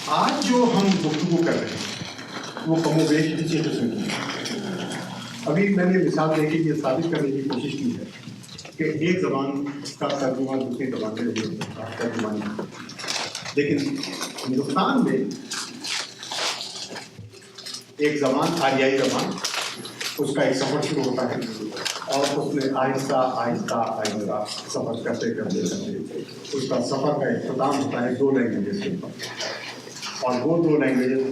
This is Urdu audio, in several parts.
آج جو ہم گفتگو کر رہے ہیں وہ کم و بیش اسی قسم کی ہے. ابھی میں نے مثال دے کے یہ ثابت کرنے کی کوشش کی ہے کہ ایک زبان کا ترجمہ دوسری زبان میں نہیں ہو سکتا ترجمانی. لیکن ہندوستان میں ایک زبان آریائی زبان، اس کا ایک سفر شروع ہوتا ہے اور اس میں آہستہ آہستہ آہستہ سفر کرتے کرتے کرتے اس کا سفر کا اختتام ہوتا ہے 2 لینگویجز کے اوپر. اور وہ 2 لینگویجز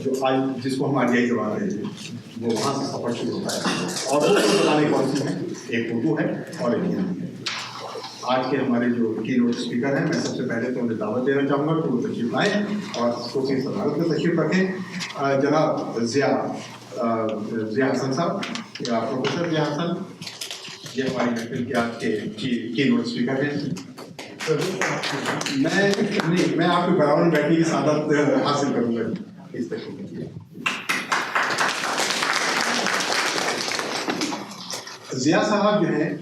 جو آج جس کو ہم آریائی زبان کہتے ہیں وہ وہاں سے سفر شروع ہوتا ہے. اور وہ 2 زبانیں کون سی ہیں؟ ایک اردو ہے اور ایک ہندی ہے. آج کے ہمارے جو کی نوٹ اسپیکر ہیں، میں سب سے پہلے تو انہیں دعوت دینا چاہوں گا کہ وہ تشریف لائیں اور کوسی صدارت میں تشریف رکھیں. جناب ضیاء حسن صاحب، پروفیسر ضیاء حسن، یہ ہماری محفل کے آج کے کی نوٹ اسپیکر ہیں. میں آپ کے برابر بیٹھنے کی سعادت حاصل کروں گا اس تشریف کے لیے. ضیاء صاحب جو ہیں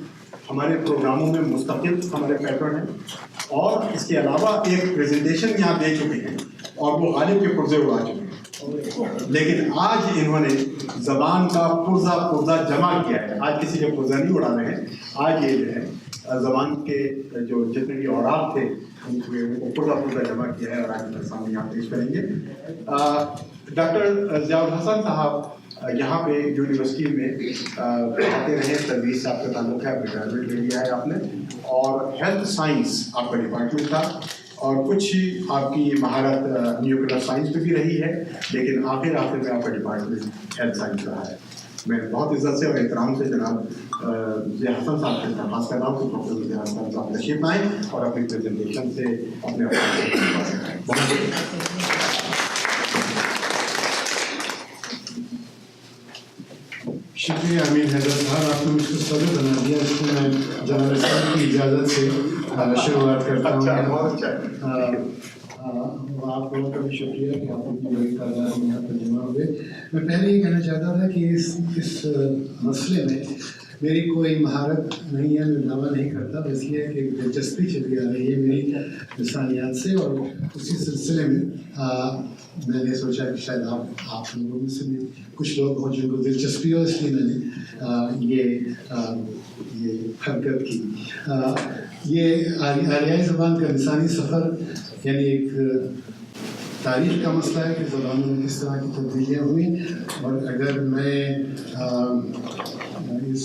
ہمارے پروگراموں میں مستقل ہمارے پیٹرن ہیں اور اس کے علاوہ ایک پریزنٹیشن یہاں دے چکے ہیں اور وہ غالب کے پرزے اڑا چکے ہیں. لیکن آج انہوں نے زبان کا پرزہ جمع کیا ہے. آج کسی کے پرزہ نہیں اڑا رہے ہیں. آج یہ جو ہے زبان کے جو جتنے بھی اوراق تھے ان کو پرزہ جمع کیا ہے اور آج میرے سامنے یہاں پیش کریں گے. ڈاکٹر ضیاء الحسن صاحب یہاں پہ یونیورسٹی میں پڑھاتے رہے. تدریس سے آپ کا تعلق ہے، آپ نے گریجویٹ لے لیا ہے آپ نے، اور ہیلتھ سائنس آپ کا ڈپارٹمنٹ تھا اور کچھ آپ کی مہارت نیوکلیئر سائنس میں بھی رہی ہے، لیکن آخر میں آپ کا ڈپارٹمنٹ ہیلتھ سائنس رہا ہے. میں بہت عزت سے اور احترام سے جناب ضیاء حسن صاحب سے درخواست کر رہا ہوں کہ پروفیسر ضیاء حسن صاحب تشریف لائیں اور اپنی پریزنٹیشن سے اپنے شکریہ امین حیدر صاحب، آپ نے مجھ کو صدر بنا دیا. اس کو میں جناب صاحب کی اجازت سے شروعات کرتا ہوں. آپ لوگوں کا بھی شکریہ کہ آپ اتنی بڑی تعداد میں یہاں پر جمع ہوئے. میں پہلے یہ کہنا چاہتا تھا کہ اس مسئلے میں میری کوئی مہارت نہیں ہے، میں دعویٰ نہیں کرتا، بس یہ ہے کہ دلچسپی چلی آ رہی ہے میری لسانیات سے، اور اسی سلسلے میں میں نے سوچا کہ شاید آپ لوگوں میں سے بھی کچھ لوگ ہوں جن کو دلچسپی ہو، اس لیے میں نے یہ حرکت کی. یہ آریائی زبان کا لسانی سفر یعنی ایک تاریخ کا مسئلہ ہے کہ زبانوں میں کس طرح کی تبدیلیاں ہوئیں. اور اگر میں اس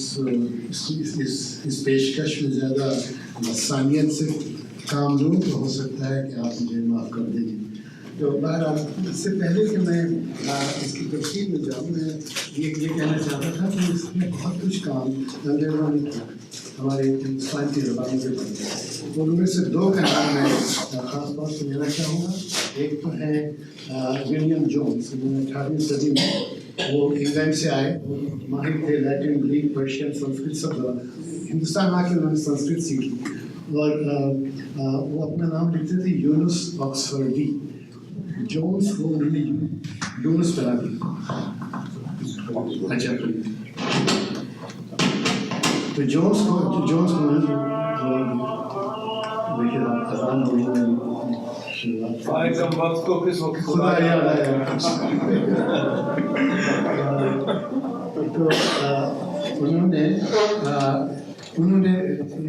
پیشکش میں زیادہ لسانیت سے کام لوں تو ہو سکتا ہے کہ آپ مجھے معاف کر دیں گے. تو بہرحال اس سے پہلے کہ میں اس کی تفصیل میں جاؤں، میں یہ کہنا چاہتا تھا کہ اس میں بہت کچھ کام انگریزوں نے کیا ہمارے ہندوستان کی زبانوں کے بارے. ان میں سے 2 کا نام میں خاص طور سے لینا چاہوں گا. ایک تو ہے ولیم جونس، 18ویں صدی میں وہ انگلینڈ سے آئے، ماہر تھے لیٹن، گریک، پرشین، سنسکرت سب زبان. ہندوستان آ کے انہوں نے سنسکرت سیکھی اور وہ اپنا نام لکھتے تھے یونس آکسفورڈی. جونس وہ انہوں نے یونس بنا دیا. اچھا، تو جونس کو دیکھیے اذان ہوئی خدا یاد آیا. تو انہوں نے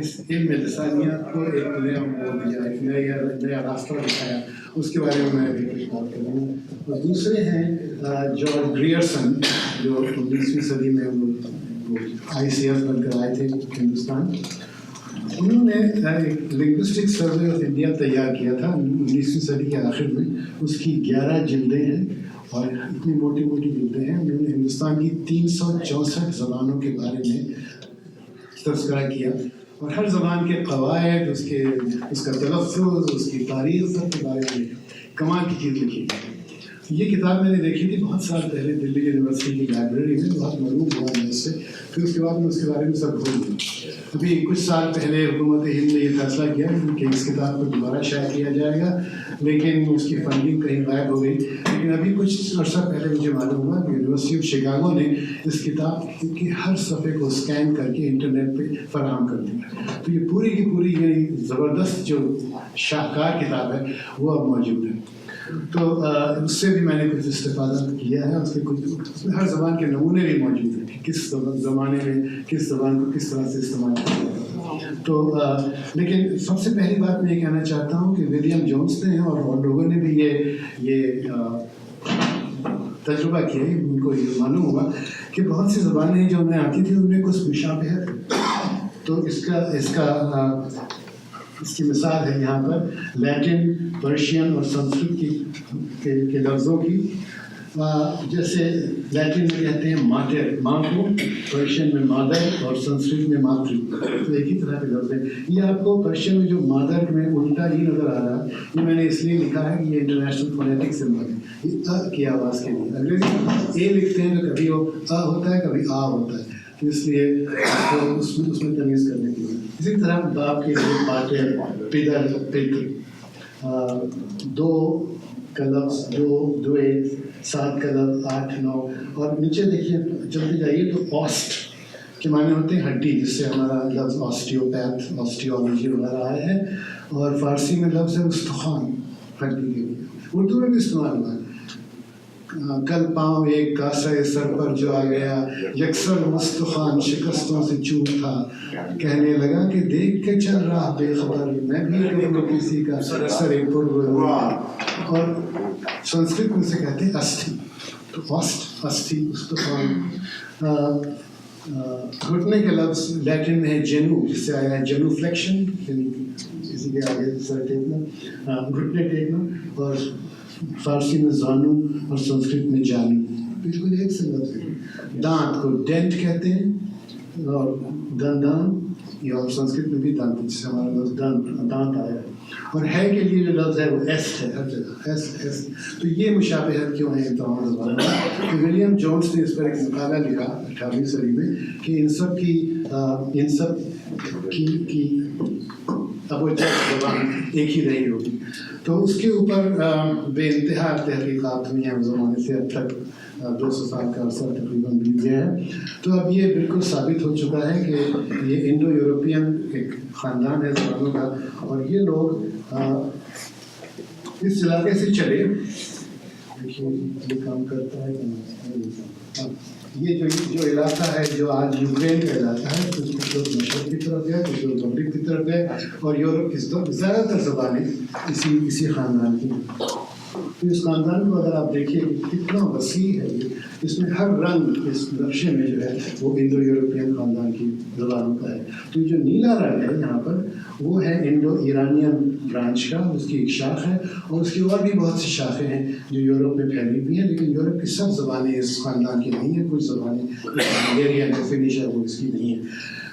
اس علم لسانیات کو ایک نیا موڑ دیا، ایک نیا راستہ دکھایا. اس کے بارے میں بھی کچھ بات کروں گا. اور دوسرے ہیں جارج گریئرسن، جو 19ویں صدی میں وہ ICF بن کر آئے تھے ہندوستان. انہوں نے ایک لنگوسٹک سروے آف انڈیا تیار کیا تھا 19ویں صدی کے آخر میں. اس کی 11 جلدیں ہیں اور اتنی موٹی جلدیں ہیں. انہوں نے ہندوستان کی 364 زبانوں کے بارے میں تذکرہ کیا اور ہر زبان کے قواعد، اس کا تلفظ، اس کی تاریخ سب کے بارے میں کمال کی چیز لکھی. یہ کتاب میں نے دیکھی تھی بہت سال پہلے دلی یونیورسٹی کی لائبریری میں، بہت معلوم ہوا میں اس سے. پھر اس کے بعد میں اس کے بارے میں سب بھول گیا. ابھی کچھ سال پہلے حکومت ہند نے یہ فیصلہ کیا کہ اس کتاب کو دوبارہ شائع کیا جائے گا، لیکن اس کی فنڈنگ کہیں غائب ہو گئی. لیکن ابھی کچھ عرصہ پہلے مجھے معلوم ہوا کہ یونیورسٹی آف شکاگو نے اس کتاب کی ہر صفحے کو اسکین کر کے انٹرنیٹ پہ فراہم کر دیا. تو یہ پوری کی پوری یعنی زبردست جو شاہکار کتاب ہے وہ اب موجود ہے. تو اس سے بھی میں نے کچھ استفادہ کیا ہے. اس کے کچھ اس میں ہر زبان کے نمونے بھی موجود ہیں کہ کس زمانے میں کس زبان کو کس طرح سے استعمال کیا جاتا ہے. تو لیکن سب سے پہلی بات میں یہ کہنا چاہتا ہوں کہ ولیم جونس نے اور لوگوں نے بھی یہ تجربہ کیا ہے. ان کو یہ معلوم ہوا کہ بہت سی زبانیں جو انہیں آتی تھیں ان میں کچھ مشابہت. تو اس کی مثال ہے یہاں پر لیٹن، پرشین اور سنسکرت کے لفظوں کی. جیسے لیٹن میں کہتے ہیں ماٹر، ماں کو، پرشین میں مادر اور سنسکرت میں ماتری. تو ایک ہی طرح کے لفظ ہیں. یہ آپ کو پرشین میں جو مادر میں الٹا ہی نظر آ رہا ہے، یہ میں نے اس لیے لکھا ہے کہ یہ انٹرنیشنل فونیٹک سمبل ہے. یہ ا کی آواز کے لیے. انگریزی میں اے لکھتے ہیں تو کبھی وہ ا ہوتا ہے کبھی آ ہوتا ہے. تو اس لیے اس میں تمیز کرنے کے لیے. اسی طرح باپ کے لیے پاٹر، پدر، پتر، دو کا لفظ دو ایک، 7 کا لفظ 8 9. اور نیچے دیکھیے چلتے جائیے تو آسٹ کے معنی ہوتے ہیں ہڈی، جس سے ہمارا لفظ آسٹیوپیتھ، آسٹیولوجی وغیرہ آئے ہیں. اور فارسی میں لفظ ہے استخوان، ہڈی کے لیے. اردو میں بھی استعمال ہوا ہے. کل پاؤں ایک کاسہ سر پر جو آ گیا، یکسر مستخوان شکستوں سے چور تھا، کہنے لگا کہ دیکھ کے چل رہا بے خبر، میں بھی کبھی کسی کا سر پر. اور سنسکرت میں سے کہتے ہیں استھی. تو آسٹ، استھی، استخوان. گھٹنے کے لفظ لیٹن میں ہے جینو، جس سے آیا ہے جینو فلیکشن، کسی کے آگے سر ٹیکنا، گھٹنے ٹیکنا. اور فارسی میں زانو اور سنسکرت میں جانو، بالکل ایک سے لفظ ہے. دانت کو ڈینٹ کہتے ہیں، اور دندان، یا اور سنسکرت میں بھی دانت، جس سے ہمارا لفظ دانت آیا ہے. اور ہے کے لیے جو لفظ ہے وہ ایس ہے ہر جگہ، ایس. تو یہ مشابہت کیوں ہے ان تمام زبانوں میں؟ تو ولیم جونس نے اس پر ایک مقالہ لکھا 18ویں صدی میں کہ ان سب کی ابوجہت زبان ایک ہی رہی ہوگی. تو اس کے اوپر بے انتہا تحقیقات ہوئی ہیں اس زمانے سے اب تک 200 سال کا عرصہ تقریباً بیت گیا ہے. تو اب یہ بالکل ثابت ہو چکا ہے کہ یہ انڈو یورپین ایک خاندان ہے زبانوں کا. اور یہ لوگ اس علاقے سے چلے. دیکھیے یہ کام کرتا ہے کہ یہ جو علاقہ ہے جو آج یوکرین کا علاقہ ہے، کچھ لوگ مشرق کی طرف گئے، کچھ لوگ مغرب کی طرف گئے. اور یورپ کی زیادہ تر زبانیں اسی خاندان کی. تو اس خاندان کو اگر آپ دیکھیے کتنا وسیع ہے یہ، اس میں ہر رنگ اس نقشے میں جو ہے وہ انڈو یورپین خاندان کی زبانوں کا ہے. تو جو نیلا رنگ ہے یہاں پر وہ ہے انڈو ایرانین برانچ کا، اس کی ایک شاخ ہے. اور اس کی اور بھی بہت سی شاخیں ہیں جو یورپ میں پھیلی ہوئی ہیں، لیکن یورپ کی سب زبانیں اس خاندان کی نہیں ہیں. کچھ زبانیں بلغیرین جو فنش ہے وہ اس کی نہیں ہیں.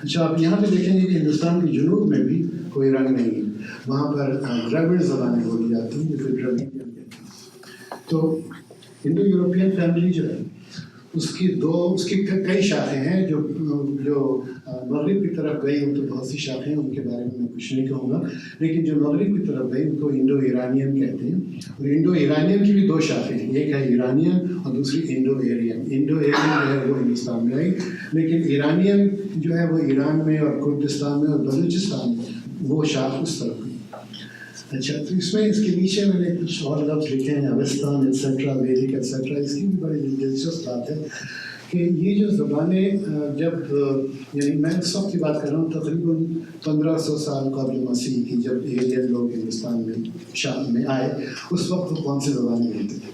اچھا آپ یہاں پہ دیکھیں گے کہ ہندوستان کے جنوب میں بھی کوئی رنگ نہیں ہے. وہاں پر ڈراوڈ زبانیں بولی جاتی ہیں جسے ڈراویڈین کہتے ہیں. تو انڈو یورپین فیملی جو ہے اس کی کئی شاخیں ہیں. جو مغرب کی طرف گئی ان تو بہت سی شاخیں ہیں، ان کے بارے میں کچھ نہیں کہوں گا. لیکن جو مغرب کی طرف گئی ان کو انڈو ایرانین کہتے ہیں. اور انڈو ایرانین کی بھی 2 شاخیں ہیں، ایک ہے ایرانین اور دوسری انڈو ایرین. انڈو ایرین جو ہے وہ ہندوستان میں آئی، لیکن ایرانین جو ہے وہ ایران میں اور کردستان میں اور بلوچستان میں وہ شاخ اس طرف گئی. اچھا تو اس کے نیچے میں نے کچھ اور لفظ لکھے ہیں، اوستان ایٹسیٹرا، ویدک ایٹسیٹرا. اس کی بھی بڑی دلچسپ بات ہے کہ یہ جو زبانیں جب یعنی میں اس وقت کی بات کر رہا ہوں تقریباً 1500 سال قبل مسیح کی، جب ایرین لوگ ہندوستان میں شام میں آئے، اس وقت وہ کون سی زبانیں رہتے تھے؟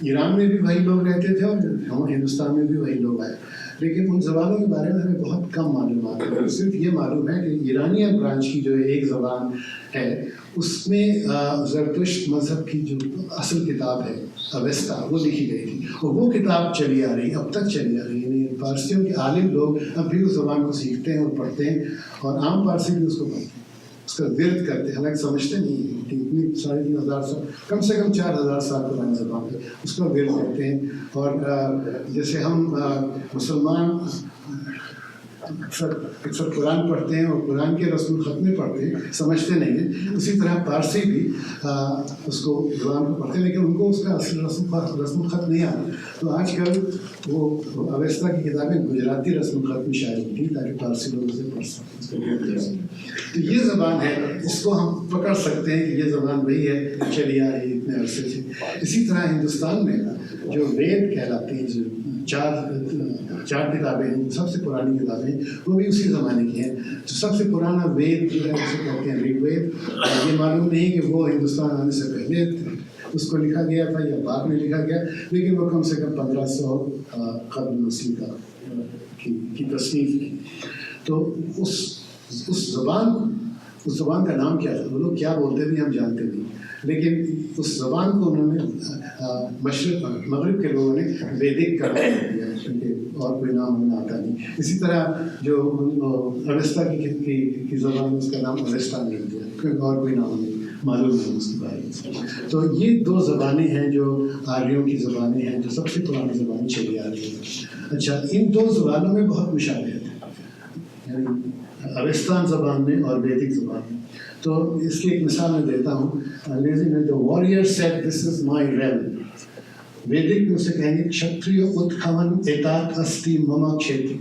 ایران میں بھی وہی لوگ رہتے تھے اور ہندوستان میں بھی وہی لوگ آئے. لیکن ان زبانوں کے بارے میں ہمیں بہت کم معلومات ہے. صرف یہ معلوم ہے کہ ایرانین برانچ کی جو ایک زبان ہے اس میں زرتشت مذہب کی جو اصل کتاب ہے اویستا وہ لکھی گئی تھی. اور وہ کتاب چلی آ رہی اب تک چلی آ رہی ہے. یعنی فارسیوں کے عالم لوگ اب بھی اس زبان کو سیکھتے ہیں اور پڑھتے ہیں، اور عام فارسی بھی اس کو پڑھتے ہیں، اس کا ورد کرتے ہیں. حالانکہ سمجھتے نہیں کہ اتنی 3500 سال، کم سے کم 4000 سال پرانی زبان ہے، اس کا ورد کرتے ہیں. اور جیسے ہم مسلمان اکثر قرآن پڑھتے ہیں اور قرآن کے رسم الخط پڑھتے ہیں، سمجھتے نہیں ہیں، اسی طرح پارسی بھی اس کو زبان کو پڑھتے ہیں، لیکن ان کو اس کا اصل رسم الخط نہیں آتا. تو آج کل وہ اویستا کی کتابیں گجراتی رسم الخط میں شائع ہوتی ہیں تاکہ پارسی لوگ اسے پڑھ سکیں. تو یہ زبان ہے، اس کو ہم پکڑ سکتے ہیں کہ یہ زبان وہی ہے چلی آ رہی اتنے عرصے سے. اسی طرح ہندوستان میں جو وید کہلاتے ہیں، جو چار کتابیں ہیں، سب سے پرانی کتابیں ہیں، وہ بھی اسی زمانے کی ہیں. جو سب سے پرانا وید جو ہے اسے کہتے ہیں رگ وید. یہ معلوم نہیں کہ وہ ہندوستان آنے سے پہلے اس کو لکھا گیا تھا یا بعد میں لکھا گیا، لیکن وہ کم سے کم 1500 قبل مسیح کی تصنیف کی. تو اس زبان کا نام کیا تھا، وہ لوگ کیا بولتے تھے ہم جانتے نہیں، لیکن اس زبان کو انہوں نے مغرب کے لوگوں نے ویدک کا نام دیا، کیونکہ اور کوئی نام انہیں آتا نہیں. اسی طرح جو اوستا کی زبان ہے اس کا نام اوستا نہیں دیا، کیونکہ اور کوئی نام نہیں معلوم نہیں اس کے بارے میں. تو یہ دو زبانیں ہیں جو آریوں کی زبانیں ہیں، جو سب سے پرانی زبانیں چلی آ رہی ہیں. اچھا، ان دو زبانوں میں بہت مشابہت ہے، یعنی اوستان زبان میں اور ویدک زبان میں. تو اس کی ایک مثال میں دیتا ہوں. انگریزی میں the warrior said this is my realm. ویدک میں اسے کہیں گے کھتریہ اتکھون ایتات استی مما کھیتی.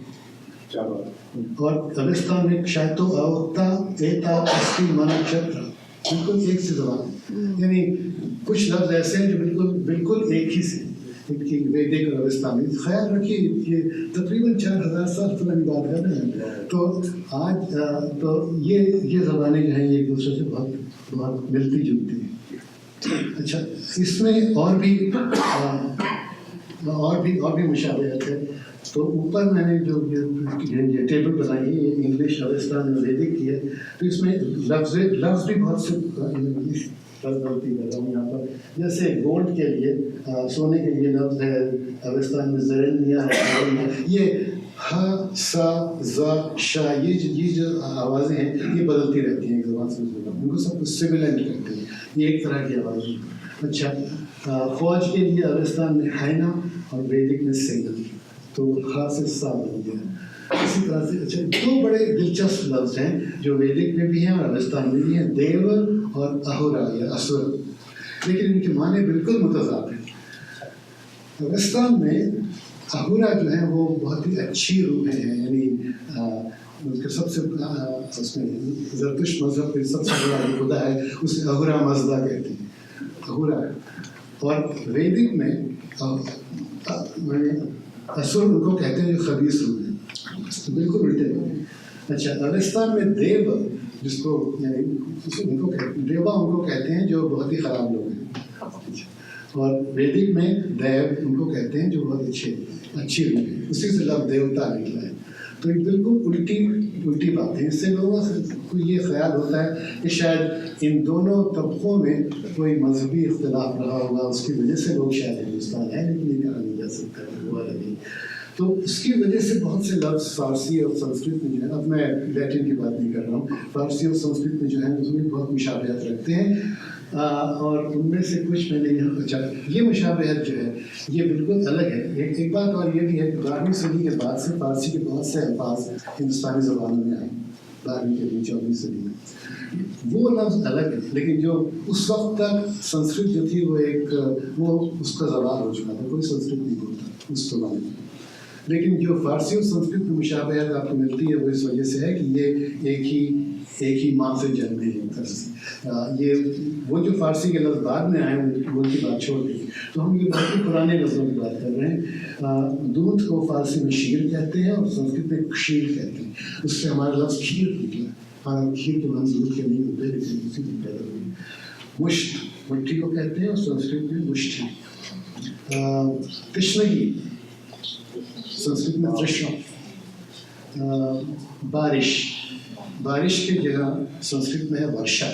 اور اوستان میں کشایتو اوکتا ایتات استی مما کھیترا. بالکل ایک سی زبان، یعنی کچھ لفظ ایسے ہیں جو بالکل ایک ہی سے ویدک اور اوستانی. خیال رکھیے یہ تقریباً 4000 سال پرانی بات کر رہے ہیں. تو آج تو یہ زبانیں جو ہیں یہ ایک دوسرے سے بہت ملتی جلتی ہیں. اچھا، اس میں اور بھی مشابہت ہے. تو اوپر میں نے جو یہ ٹیبل بنائی ہے یہ انگلش اوستان اور ویدک کی ہے. تو اس میں لفظ بھی بہت سے غلطی کر رہا ہوں یہاں پر. جیسے گولڈ کے لیے، سونے کے لیے لفظ ہے اوستان میں زرنیا ہے. یہ ہ سا زا شا یہ جو آوازیں ہیں یہ بدلتی رہتی ہیں ایک زبان سے دوسری زبان. ان کو سب کچھ سملنٹ کرتے ہیں، یہ ایک طرح کی آواز ہے. اچھا، فوج کے لیے اوستان میں ہائنا اور ویدک میں سینا، تو خا سے سا بن گیا. اسی طرح سے اچھا دو بڑے دلچسپ لفظ ہیں جو ویدک میں بھی ہیں اور اوستان میں بھی ہیں، دیو اور اہورا یا اسور، لیکن ان کے معنی بالکل متضاد ہیں. اوستان میں اہورا جو ہیں وہ بہت ہی اچھی روحیں ہیں، یعنی اس کے سب سے اس میں زرتشت مذہب کے سب سے بڑا جو خدا ہے اسے اہورا مزدا کہتے ہیں، اہورا. اور ویدک میں اسور ان کو کہتے ہیں جو خبیث روح ہیں، بالکل الٹے ہوئے ہیں. اچھا، اوستان میں دیو جس کو یعنی دیوا ان کو کہتے ہیں جو بہت ہی خراب لوگ ہیں، اور ویدک میں دیو ان کو کہتے ہیں جو بہت اچھی روح ہیں. اسی سے لفظ دیوتا نکلا ہے. تو یہ بالکل الٹی بات ہے. اس سے لوگوں کو یہ خیال ہوتا ہے کہ شاید ان دونوں طبقوں میں کوئی مذہبی اختلاف رہا ہوگا، اس کی وجہ سے لوگ شاید ہندوستان ہے، لیکن یہ کہا نہیں جا سکتا ہوا نہیں. تو اس کی وجہ سے بہت سے لفظ فارسی اور سنسکرت میں جو ہے، اب میں لیٹن کی بات نہیں کر رہا ہوں، فارسی اور سنسکرت میں جو ہے اس میں بہت مشابہت رکھتے ہیں. اور ان میں سے کچھ میں نے یہ مشابہت جو ہے یہ بالکل الگ ہے. ایک بات اور یہ بھی ہے کہ 12ویں صدی کے بعد سے فارسی کے بہت سے الفاظ ہندوستانی زبانوں میں آئے. 12ویں کے لیے 14ویں صدی میں وہ لفظ الگ ہے، لیکن جو اس وقت تک سنسکرت جو تھی وہ اس کا زوال ہو چکا تھا، کوئی سنسکرت نہیں بولتا اس زمانے میں. لیکن جو فارسی اور سنسکرت کی مشابہت آپ کو ملتی ہے وہ اس وجہ سے ہے کہ یہ ایک ہی ماں سے جنمے ہیں. یہ وہ جو فارسی کے لفظ بعد میں آئے ان کی بات چھوڑ دی. تو ہم یہ بہت ہی پرانے لفظوں کی بات کر رہے ہیں. دودھ کو فارسی میں شیر کہتے ہیں اور سنسکرت میں کشیر کہتے ہیں. اس سے ہمارا لفظ کھیر نکلا. ہمارا کھیر کے منظور دودھ کے نہیں ہوتے، لیکن اسی کی پیدا ہوئی. مشت مٹھی کو کہتے ہیں اور سنسکرت میں مشٹھی. تشنگی سنسکرت میں ترشنا. بارش کی جگہ سنسکرت میں ہے ورشا،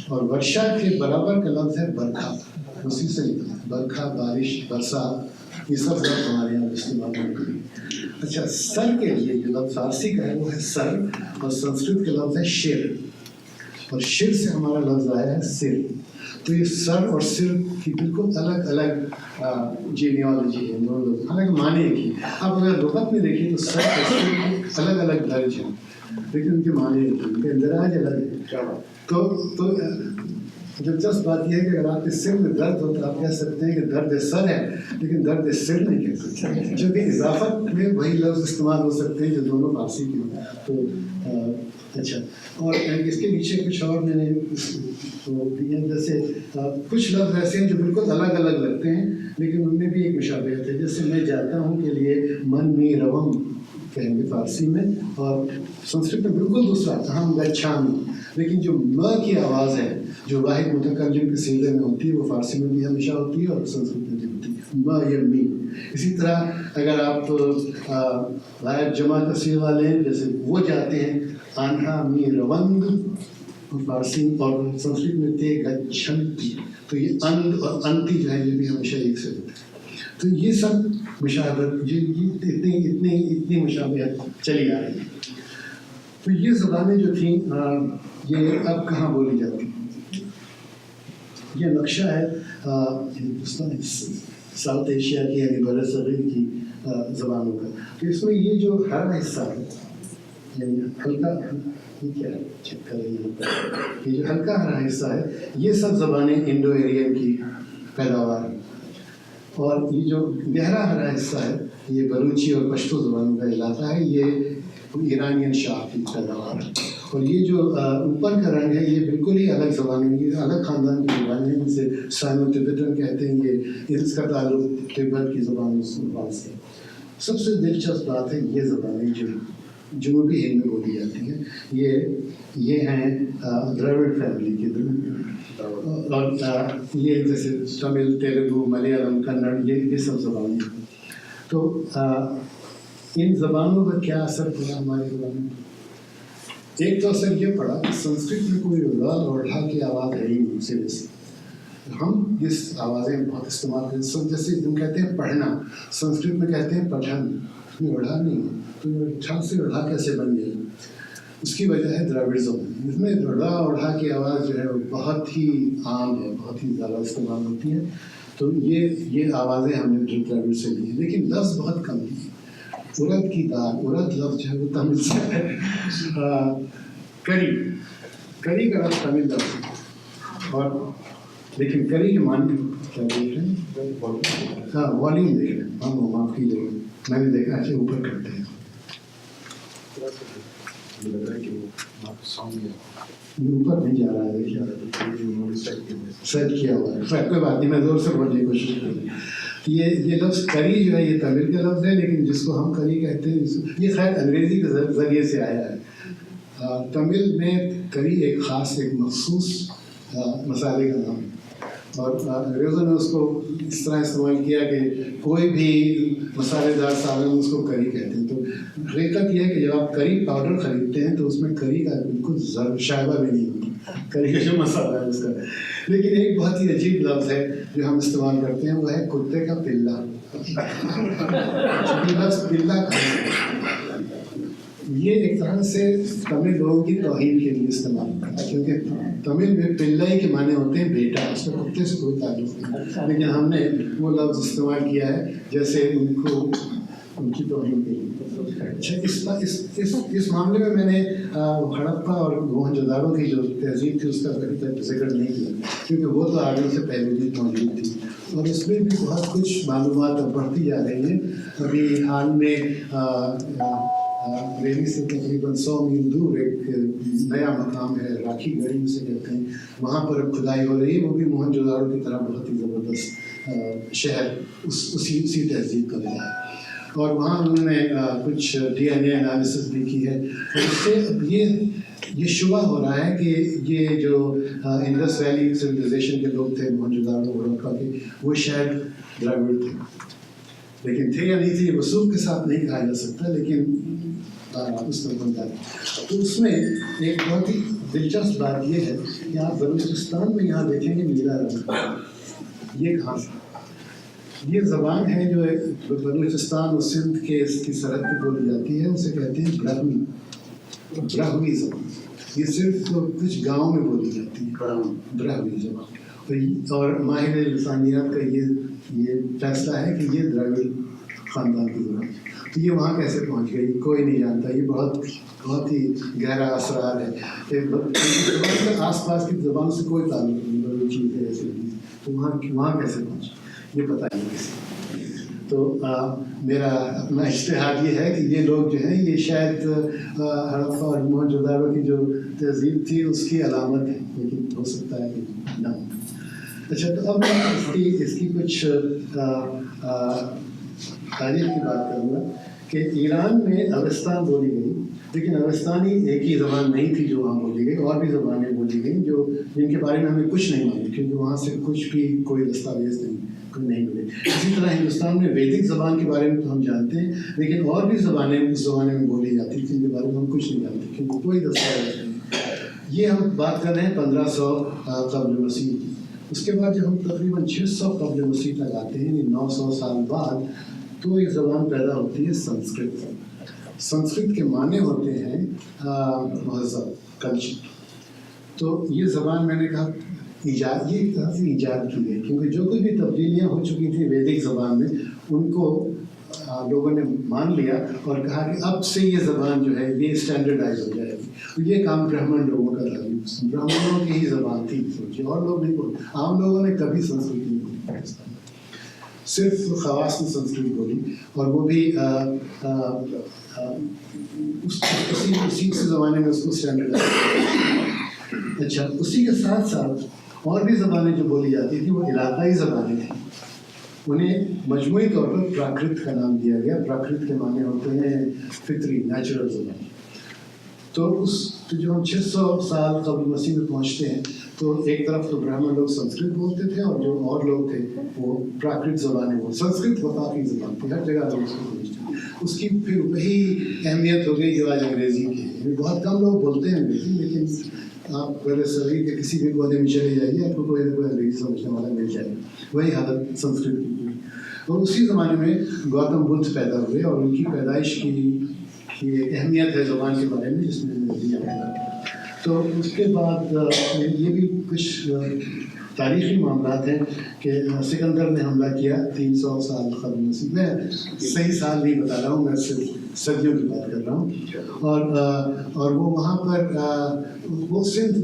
اور ورشا کے برابر کا لفظ ہے برکھا. اسی سے برکھا، بارش، برسات، یہ سب لفظ ہمارے یہاں استعمال ہوتے ہیں. اچھا، سر کے لیے جو لفظ فارسی کا ہے وہ ہے سر، اور سنسکرت کا لفظ ہے شر، اور شر سے ہمارا لفظ آیا ہے سر. تو یہ سر اور سر کی بالکل الگ جینیالوجی ہے، الگ معنی کی. آپ اگر لغت میں دیکھیں تو سر اور سر کے الگ الگ درج ہیں، لیکن ان کے معنی ان کے اندراج الگ ہے. تو دلچسپ بات یہ ہے کہ اگر آپ کے سر میں درد ہو تو آپ کہہ سکتے ہیں کہ درد سر ہے، لیکن درد سر نہیں کہہ سکتے، چونکہ اضافت میں وہی لفظ استعمال ہو سکتے ہیں جو دونوں فارسی کے ہوں. تو اچھا، اور اس کے نیچے کچھ اور میں نے جیسے کچھ لفظ ایسے ہیں جو بالکل الگ الگ لگتے ہیں لیکن ان میں بھی ایک مشابہت ہے. جیسے میں جاتا ہوں کے لیے من می روم کہیں گے فارسی میں، اور سنسکرت میں بالکل دوسرا ہم گچھامی، لیکن جو م کی آواز ہے جو واحد متکلم کے سیغے میں ہوتی ہے وہ فارسی میں بھی ہمیشہ ہوتی ہے اور سنسکرت میں بھی ہوتی ہے، م یا می. اسی طرح اگر آپ غائب جمع کا صیغہ لیں، جیسے وہ جاتے ہیں آنہا می روند فارسی اور سنسکرت میں تے گچھنتی، تو یہ اند اور انتی جو ہے یہ بھی ہمیشہ ایک سے ہوتے ہیں. تو یہ سب مشابہت، اتنی مشابہت چلی آ رہی ہے. تو یہ زبانیں جو تھیں یہ اب کہاں بولی جاتی ہیں؟ یہ نقشہ ہے ہندوستان ساؤتھ ایشیا کی یعنی بر صغیر کی زبانوں کا. تو اس میں یہ جو ہرا حصہ ہے یعنی ہلکا، کیا چیک کر رہی ہے، یہ جو ہلکا ہرا حصہ ہے یہ سب زبانیں انڈو ایرین کی پیداوار ہیں، اور یہ جو گہرا ہرا حصہ ہے یہ بلوچی اور پشتو زبانوں کا علاقہ ہے، یہ ایرانین شاخ کی پیداوار ہے. اور یہ جو اوپر کا رنگ ہے یہ بالکل ہی الگ زبانیں، یہ الگ خاندان کی زبانیں ہیں، جسے سائنو تبتن کہتے ہیں. یہ اس کا تعلق تبت کی زبانوں سے. سب سے دلچسپ بات ہے یہ زبانیں جو جنوبی ہند میں بولی جاتی ہیں یہ ہیں دراوڑ فیملی کے، اور یہ جیسے تمل، تیلگو، ملیالم، کنڑ، یہ سب زبانیں ہیں. تو ان زبانوں کا کیا اثر پڑا ہماری زبانوں میں؟ ایک تو اثر یہ پڑا کہ سنسکرت میں کوئی ر اور ڈھا کی آواز ہے ہی نہیں سرے سے. ہم اس آوازیں بہت استعمال کرتے ہیں، جیسے تم کہتے ہیں پڑھنا، سنسکرت میں کہتے ہیں پٹھن، اس میں اڑھا نہیں ہے، تو ٹھا سے اڑھا کیسے بن گئی؟ اس کی وجہ ہے دراوڑ زبان. اس میں ڑ اور ڈھا کی آواز جو ہے وہ بہت ہی عام ہے، بہت ہی زیادہ استعمال ہوتی ہے. تو یہ آوازیں ہم نے دراوڑ سے لی ہیں، لیکن لفظ بہت کم ہیں. ارد کی دال، ارد لفظ جو ہے وہ تمل سے ہے. کری کا لفظ تمل لفظ ہے، اور لیکن کری کے معنی کیا دیکھ رہے ہیں؟ ہاں والیوم دیکھ رہے ہیں. ہاں معاف کیجیے گا، میں نے دیکھا اچھا اوپر کرتے ہیں. اوپر نہیں جا رہا ہے، سیٹ کیا ہوا ہے. کوئی بات نہیں، میں زور سے بولنے کی کوشش کروں. یہ لفظ کری جو ہے یہ تمل کا لفظ ہے، لیکن جس کو ہم کری کہتے ہیں یہ خیر انگریزی کے ذریعے سے آیا ہے. تمل میں کری ایک خاص، ایک مخصوص مسالے کا نام ہے، اور انگریزوں نے اس کو اس طرح استعمال کیا کہ کوئی بھی مسالے دار سالن اس کو کری کہتے ہیں. تو حقیقت یہ ہے کہ جب آپ کری پاؤڈر خریدتے ہیں تو اس میں کری کا بالکل شائبہ بھی نہیں ہوتا، کری کا جو مسالہ ہے اس کا. لیکن ایک بہت ہی عجیب لفظ ہے جو ہم استعمال کرتے ہیں، وہ ہے کتے کا پلا. لفظ پلا یہ ایک طرح سے تمل لوگوں کی توہین کے لیے استعمال کرتا ہے، کیونکہ تمل میں پلائی کے معنی ہوتے ہیں بیٹا، اس میں کتے سے کوئی تعلق نہیں. لیکن ہم نے وہ لفظ استعمال کیا ہے جیسے ان کی توہین کے لیے. اچھا، اس معاملے میں نے ہڑپا اور موہنجوداڑو کی جو تہذیب تھی اس کا ابھی تک ذکر نہیں کیا، کیونکہ وہ تو آگے سے پہلے بھی موجود تھی، اور اس میں بھی بہت کچھ معلومات اب بڑھتی جا رہی ہیں. ابھی حال میں ریلی سے تقریباً 100 میل دور ایک نیا مقام ہے، راکھی گڑھی اسے کہتے ہیں، وہاں پر کھدائی ہو رہی ہے. وہ بھی موہنجوداڑو کی طرح بہت ہی زبردست شہر اسی تہذیب کا ملا ہے، اور وہاں انہوں نے کچھ DNA انالیسس بھی کی ہے. اس سے یہ شبہ ہو رہا ہے کہ یہ جو انڈس ویلی سویلائزیشن کے لوگ تھے موہنجوداڑو ہڑپا کے، وہ شاید دراوڑ تھے، لیکن تھے یا نہیں تھے یہ وثوق کے ساتھ نہیں کہا جا سکتا، لیکن اس میں بنتا ہے. تو اس میں ایک بہت ہی دلچسپ بات یہ ہے کہ آپ بلوچستان میں یہاں دیکھیں گے نیلا رنگ، یہ کہاں سے؟ یہ زبان ہے جو بلوچستان اور سندھ کے اس کی سرحد پہ بولی جاتی ہے، اسے کہتے ہیں برہوی زبان. یہ صرف کچھ گاؤں میں بولی جاتی ہے، برہوی زبان. اور ماہر لسانیات کا یہ فیصلہ ہے کہ یہ دراوڑ خاندان کی زبان. تو یہ وہاں کیسے پہنچ گئی کوئی نہیں جانتا. یہ بہت ہی گہرا اسرار ہے. آس پاس کی زبانوں سے کوئی تعلق نہیں. چیز ہے ایسی تو وہاں کیسے پہنچے یہ پتہ نہیں کسی. تو میرا اپنا اشتہار یہ ہے کہ یہ لوگ جو ہیں یہ شاید ہڑپا اور موہنجودارو کی جو تہذیب تھی اس کی علامت ہے، لیکن ہو سکتا ہے کہ نہ ہو. اچھا تو اب میں اس کی کچھ تاریخ کی بات کروں گا کہ ایران میں اوستان بولی گئی، لیکن اوستانی ایک ہی زبان نہیں تھی جو وہاں بولی گئی، اور بھی زبانیں بولی گئیں جن کے بارے میں ہمیں کچھ نہیں معلوم، کیونکہ وہاں سے کچھ بھی کوئی دستاویز نہیں ملے. اسی طرح ہندوستان میں ویدک زبان کے بارے میں تو ہم جانتے ہیں، لیکن اور بھی زبانیں اس زمانے میں بولی جاتی تھیں جن کے بارے میں ہم کچھ نہیں جانتے کیونکہ کوئی دستاویز نہیں. یہ ہم بات کر رہے ہیں 1500 قبل مسیح کی. اس کے بعد جب ہم تقریباً 600 قبل مسیح تک آتے ہیں، یعنی 900 سال بعد، تو ایک زبان پیدا ہوتی ہے سنسکرت. سنسکرت کے معنی ہوتے ہیں مہذب، کلچر. تو یہ زبان میں نے کہا یہ ایک طرح سے ایجاد کی گئی، کیونکہ جو کچھ بھی تبدیلیاں ہو چکی تھیں ویدک زبان میں ان کو لوگوں نے مان لیا اور کہا کہ اب سے یہ زبان جو ہے یہ اسٹینڈرڈائز ہو جائے گی. تو یہ کام برہمن لوگوں کا تھا، برہمنوں کی ہی زبان تھی، سوچے اور لوگ نہیں بولتے. عام لوگوں نے کبھی سنسکرت نہیں بولی، صرف خواص نے سنسکرت بولی، اور وہ بھی اسی زمانے میں اس کو اسٹینڈرڈائز. اچھا اسی کے ساتھ ساتھ اور بھی زبانیں جو بولی جاتی تھیں وہ علاقائی زبانیں تھیں. انہیں مجموعی طور پر پراکرت کا نام دیا گیا. پراکرت کے معنی ہوتے ہیں فطری، نیچرل زبان. تو جو ہم 600 سال قبل مسیح میں پہنچتے ہیں تو ایک طرف تو برہمن لوگ سنسکرت بولتے تھے اور جو اور لوگ تھے وہ پراکرت زبانیں بولتے. سنسکرت وفاقی زبان تھی، ہر جگہ لوگ اس کو سمجھتے ہیں. اس کی پھر وہی اہمیت ہو گئی جو آج انگریزی کی ہے. بہت کم لوگ بولتے ہیں انگریزی، لیکن آپ پہلے شہر کے کسی بھی کونے میں چلے جائیے آپ کو کوئی نہ کوئی انگریزی سمجھنے والا مل جائے. وہی حالت سنسکرت کی ہوئی. اور اسی زمانے میں گوتم بدھ پیدا ہوئے اور ان کی پیدائش کی ایک اہمیت ہے زبان کے بارے میں جس میں دیا گیا. تو اس کے بعد یہ بھی کچھ تاریخی معاملات ہیں کہ سکندر نے حملہ کیا 300 سال قبل مسیح. میں صحیح سال نہیں بتا رہا ہوں، میں صرف صدیوں کی بات کر رہا ہوں. اور وہ وہاں پر وہ سندھ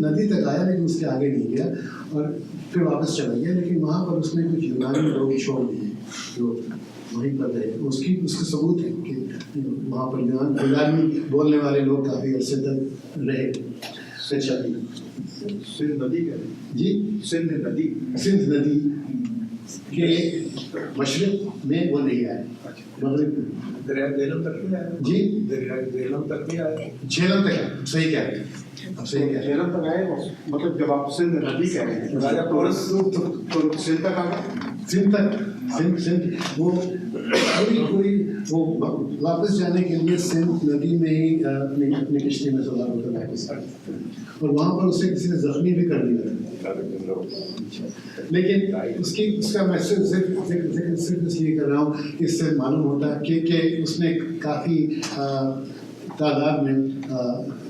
ندی تک آیا لیکن اس کے آگے نہیں گیا اور پھر واپس چلا گیا. لیکن وہاں پر اس نے کچھ یونانی لوگ چھوڑ دیے جو وہیں پر رہے. اس کے ثبوت ہے کہ وہاں پر یونانی بولنے والے لوگ کافی عرصے تک رہے. سندھ ندی کا جی سندھ ندی کے مشرق میں وہ نہیں آئے، مغرب میں. دریا جہلم تک بھی آیا. جی دریا جہلم تک بھی آیا. جہلم تک صحیح کہہ رہے ہیں. جہلم تک آئے مطلب جب آپ سندھ ندی کہہ رہے ہیں راجا پورس تو سندھ تک آ گئے. سندھ وہ وہ واپس جانے کے لیے سندھ ندی میں ہی اپنی کشتی میں سوار ہو کر واپس آئے اور وہاں پر اسے کسی نے زخمی بھی کر دیا. لیکن اس کا میں صرف اس لیے کر رہا ہوں کہ اس سے معلوم ہوتا ہے کہ اس نے کافی تعداد میں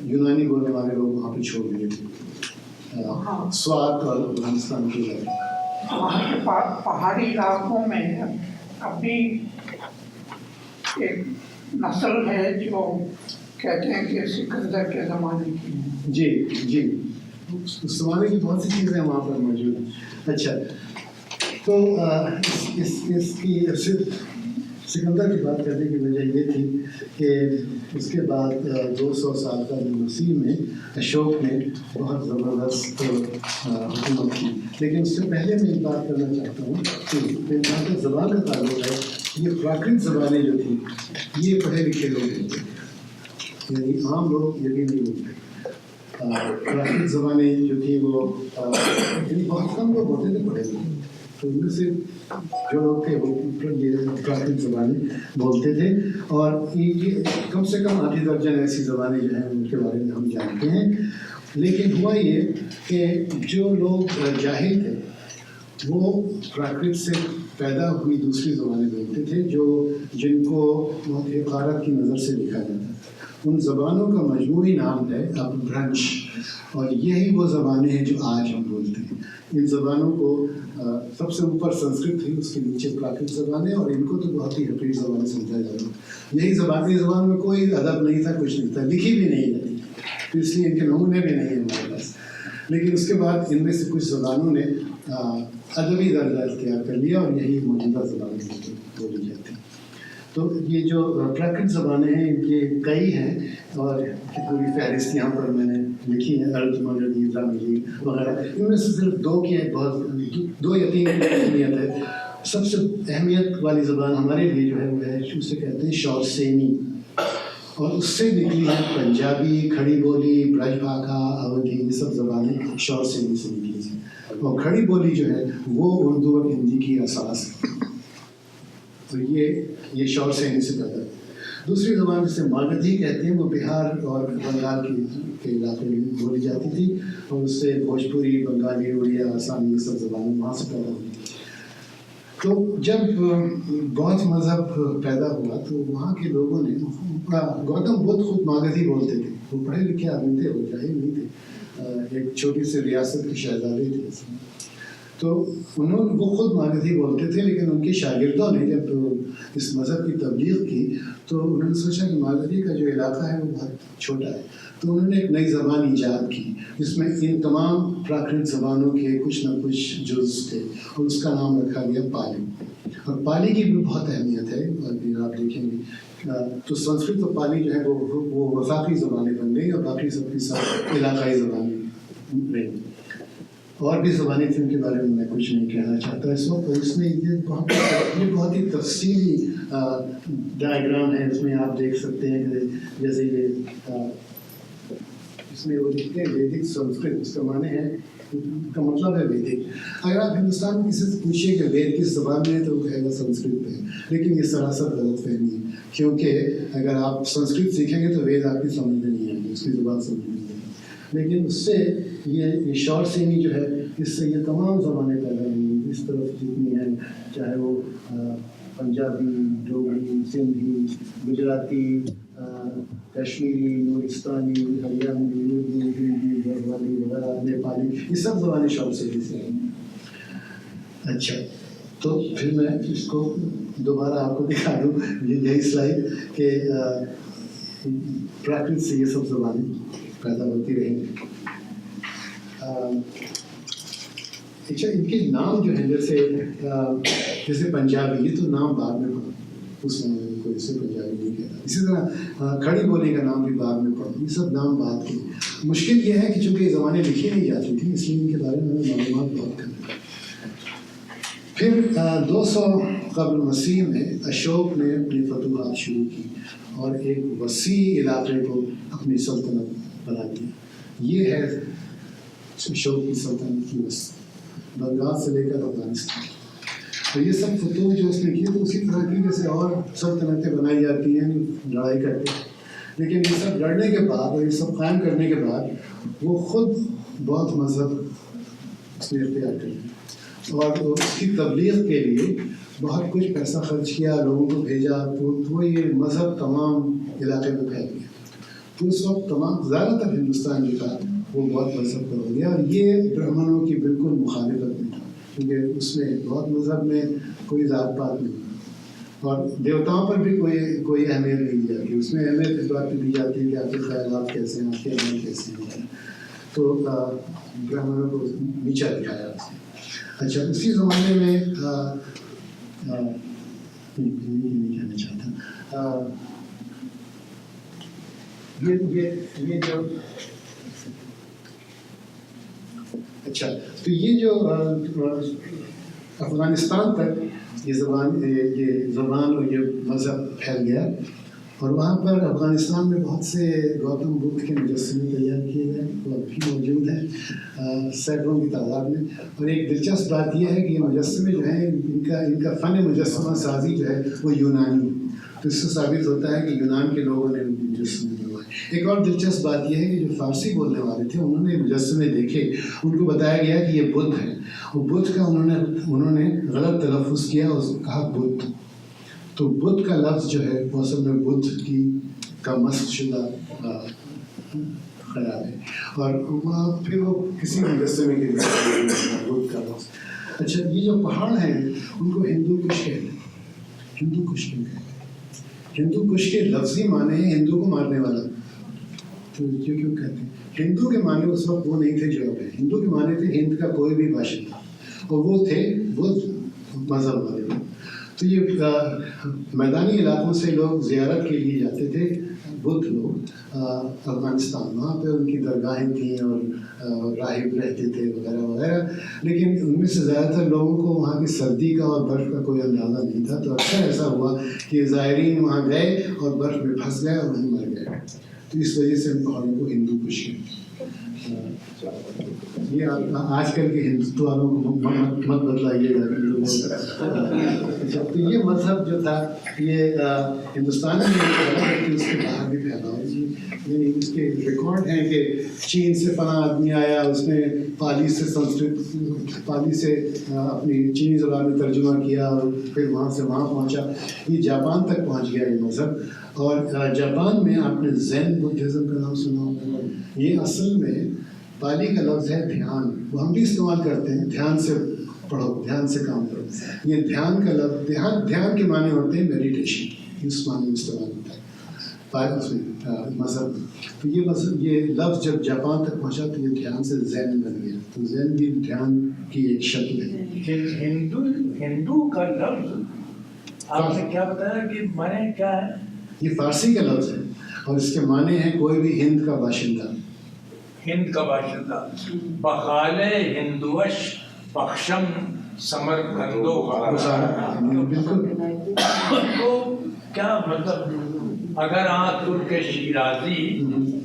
یونانی بولنے والے لوگ وہاں پہ چھوڑ دیے تھے سوات اور افغانستان کے علاقے. وہاں کے پہاڑی علاقوں میں ابھی ایک نسل ہے جو کہتے ہیں کہ سکندر کے زمانے کی ہے. جی اس زمانے کی بہت سی چیزیں وہاں پر موجود ہیں. اچھا تو اس کی صرف سکندر کی بات کرنے کی وجہ یہ تھی کہ اس کے بعد 200 سال قبل مسیح میں اشوک نے بہت زبردست حکومت کی. لیکن اس سے پہلے میں ایک بات کرنا چاہتا ہوں کہ جہاں تک زبان کا تعلق ہے یہ پراکرت زبانیں جو تھیں یہ پڑھے لکھے لوگ ہوتے ہیں، یعنی عام لوگ یہ بھی نہیں ہوتے. پراکرت زبانیں جو تھیں وہ بہت کم لوگ ہوتے تھے پڑھے لکھے. تو ان میں سے جو لوگ تھے وہ یہ پراکرت زبانیں بولتے تھے اور یہ کم سے کم آدھی درجن ایسی زبانیں جو ہیں ان کے بارے میں ہم جانتے ہیں. لیکن ہوا یہ کہ جو لوگ جاہل تھے وہ پراکرت سے پیدا ہوئی دوسری زبانیں بولتے تھے جن کو حقارت کی نظر سے لکھا جاتا ہے. ان زبانوں کا مجموعی نام ہے اپبھرنش اور یہی وہ زبانیں ہیں جو آج ہم بولتے ہیں. ان زبانوں کو سب سے اوپر سنسکرت تھی، اس کے نیچے پراکرت زبانیں اور ان کو تو بہت ہی حقیر زبانیں سمجھا جاتا ہے. یہی زبان میں کوئی ادب نہیں تھا، کچھ نہیں تھا، لکھی بھی نہیں جاتی، تو اس لیے ان کے نمونے بھی نہیں ہیں ہمارے پاس. لیکن اس کے بعد ان میں سے کچھ زبانوں نے ادبی درجہ اختیار کر لیا اور یہی موجودہ زبانیں بولی جاتی ہیں. تو یہ جو پراکرت زبانیں ہیں ان کے کئی ہیں اور پوری فہرست یہاں پر میں نے لکھی ہے، ارد مغربی تاملی وغیرہ. ان میں سے صرف دو کی بہت 2 یا 3 کی اہمیت ہے. سب سے اہمیت والی زبان ہمارے لیے جو ہے وہ ہے اسے کہتے ہیں شورسینی، اور اس سے نکلی ہے پنجابی، کھڑی بولی، برج بھاکھا، اودھی، یہ سب زبانیں شورسینی سے نکلی ہیں. اور کھڑی بولی جو ہے وہ اردو اور ہندی کی اساس ہے. تو یہ شورسینی سے پیدا ہے. دوسری زبان جسے ماگدھی کہتے ہیں وہ بہار اور بنگال کے علاقے میں بولی جاتی تھی، اور اس سے بھوجپوری، بنگالی، اڑیا، آسامی یہ سب زبانیں وہاں سے پیدا ہوئی. تو جب بودھ مذہب پیدا ہوا تو وہاں کے لوگوں نے گوتم بدھ خود ماگدھی بولتے تھے. وہ پڑھے لکھے آدمی تھے، وہ جاہل نہیں تھے، ایک چھوٹی سی ریاست کے شہزادے تھے. تو وہ خود ماگدھی بولتے تھے، لیکن ان کے شاگردوں نے جب اس مذہب کی تبلیغ کی تو انہوں نے سوچا کہ ماگدھی کا جو علاقہ ہے وہ بہت چھوٹا ہے. تو انہوں نے ایک نئی زبان ایجاد کی جس میں ان تمام پراکرت زبانوں کے کچھ نہ کچھ جز تھے، اور اس کا نام رکھا گیا پالی. اور پالی کی بھی بہت اہمیت ہے، اور آپ دیکھیں گے تو سنسکرت اور پالی جو ہے وہ وفاقی زبانیں بن گئی، اور باقی سب کی سب علاقائی زبانیں رہیں. اور بھی زبانیں تھیں ان کے بارے میں کچھ نہیں کہنا چاہتا اس وقت. اور اس میں یہ بہت ہی تفصیلی ڈائیگرام ہے. اس میں آپ دیکھ سکتے ہیں کہ جیسے یہ اس میں وہ لکھتے ہیں ویدک سنسکرت، اس کا معنی ہے، کا مطلب ہے ویدک. اگر آپ ہندوستان میں کسی سے پوچھیے کہ وید کس زبان میں ہے تو وہ کہے گا سنسکرت ہے، لیکن یہ سراسر غلط فہمی ہے. کیونکہ اگر آپ سنسکرت سیکھیں گے تو وید آپ کی سمجھ میں نہیں آئے گی، اس کی زبان سمجھ میں نہیں آئے گی. لیکن اس سے یہ شورسینی جو ہے اس سے یہ تمام زبانیں پیدا ہوئی اس طرف جتنی ہیں، چاہے وہ پنجابی، ڈوگری، سندھی، گجراتی، کشمیری، نورستانی، ہریانوی، اردو، ہندی، بنگالی وغیرہ، نیپالی، یہ سب زبانیں شورسینی سے ہیں. اچھا، تو پھر میں اس کو دوبارہ آپ کو دکھا دوں یہی سلائڈ کہ پراکرت سے یہ سب زبانیں پیدا ہوتی رہیں. اچھا، ان کے نام جو ہیں جیسے پنجابی، یہ تو نام بعد میں پڑا، اس میں کوئی اسے پنجابی نہیں کہتا. اسی طرح کھڑی بولی کا نام بھی بعد میں پڑا. یہ سب نام بعد کے. مشکل یہ ہے کہ چونکہ یہ زبانیں لکھی نہیں جاتی تھیں، اس لیے ان کے بارے میں معلومات بہت کم ہے. پھر 200 قبل مسیح میں اشوک نے اپنی فتوحات شروع کی اور ایک وسیع علاقے کو اپنی سلطنت بنا دی. یہ ہے اشوک کی سلطنت کی وسط، بنگال سے لے کر افغانستان. تو یہ سب فتوح جو اس نے کی تو اسی طرح کی جیسے اور سلطنتیں بنائی جاتی ہیں لڑائی کر کے. لیکن یہ سب لڑنے کے بعد اور یہ سب قائم کرنے کے بعد وہ خود بودھ مذہب اس نے اختیار کر لیا، اور اس کی تبلیغ کے لیے بہت کچھ پیسہ خرچ کیا، لوگوں کو بھیجا، تو وہ یہ مذہب تمام علاقے میں پھیل گیا. تو اس وقت تمام زیادہ تر ہندوستان جو تھا وہ بودھ مذہب کا ہو گیا، اور یہ برہمنوں کی بالکل مخالفت میں تھا، کیونکہ اس میں بودھ مذہب میں کوئی ذات پات نہیں، اور دیوتاؤں پر بھی کوئی اہمیت نہیں دی جاتی. اس میں اہمیت اس بات پہ دی جاتی ہے کہ آپ کے خیالات کیسے ہیں، آپ کے عمل کیسے ہیں. تو برہمنوں کو نیچا دکھایا. اچھا، اسی زمانے میں نہیں کہنا چاہتا، یہ جو اچھا، تو یہ جو افغانستان تک یہ زبان اور یہ مذہب پھیل گیا، اور وہاں پر افغانستان میں بہت سے گوتم بدھ کے مجسمے تیار کیے گئے، وہ ابھی موجود ہیں سینکڑوں کی تعداد میں. اور ایک دلچسپ بات یہ ہے کہ یہ مجسمے جو ہیں ان کا فن مجسمہ سازی جو ہے وہ یونانی ہے. تو اس سے ثابت ہوتا ہے کہ یونان کے لوگوں نے مجسمے بنوائے. ایک اور دلچسپ بات یہ ہے کہ جو فارسی بولنے والے تھے انہوں نے مجسمے دیکھے، ان کو بتایا گیا کہ یہ بدھ ہے، اور بدھ کا انہوں نے غلط تلفظ کیا اور کہا بدھ. تو بدھ کا لفظ جو ہے وہ اصل میں بدھ کا مسخ شدہ خیال ہے، اور پھر وہ کسی مجسمے کے بدھ کا لفظ. اچھا، یہ جو پہاڑ ہیں ان کو ہندو کش کہتے ہیں. ہندو کش کیوں کہتے ہیں؟ ہندو کش کے لفظی معنی ہے ہندو کو مارنے والا. تو یہ کیوں کہتے ہیں؟ ہندو کے معنی اس وقت وہ نہیں تھے جو اب ہیں. ہندو کے معنی تھے ہند کا کوئی بھی باشندہ، اور وہ تھے بدھ مذہب والے لوگ. تو یہ میدانی علاقوں سے لوگ زیارت کے لیے جاتے تھے بدھ لوگ افغانستان، وہاں پہ ان کی درگاہیں تھیں اور راہب رہتے تھے وغیرہ وغیرہ. لیکن ان میں سے زیادہ تر لوگوں کو وہاں کی سردی کا اور برف کا کوئی اندازہ نہیں تھا، تو اکثر ایسا ہوا کہ زائرین وہاں گئے اور برف میں پھنس گئے اور وہیں مر گئے. تو اس وجہ سے ان پہاڑوں کو ہندو کش گئے. یہ آج کل کے ہندوستو والوں کو مت بتلائیے گا. تو یہ مذہب جو تھا یہ ہندوستان میں لیکن اس کے باہر بھی پھیلا ہوا. یعنی اس کے ریکارڈ ہیں کہ چین سے فلاں آدمی آیا، اس نے پالی سے سنسکرت پالی سے اپنی چینی زبان میں ترجمہ کیا اور پھر وہاں سے وہاں پہنچا. یہ جاپان تک پہنچ گیا یہ مذہب. اور جاپان میں آپ نے زین بدھزم کا نام سنا ہوگا. یہ اصل میں پالی کا لفظ ہے دھیان، وہ ہم بھی استعمال کرتے ہیں، دھیان سے پڑھو، دھیان سے کام کرو. یہ دھیان کا لفظ دھیان کے معنی ہوتے ہیں میڈیٹیشن، اس معنی میں استعمال ہوتا ہے اس میں مذہب. تو یہ مذہب یہ لفظ جب جاپان تک پہنچا تو یہ دھیان سے زین بن گیا. تو زین بھی دھیان کی ایک شکل ہے. ہندو کا لفظ آپ نے کیا بتایا کہ معنی کیا ہے؟ یہ فارسی کا لفظ ہے اور اس کے معنی ہے کوئی بھی ہند کا باشندہ. ہند کا باشندہ. بخال ہندوش بخشم سمر کندو. بالکل. تو کیا مطلب اگر آپ ترک شیرازی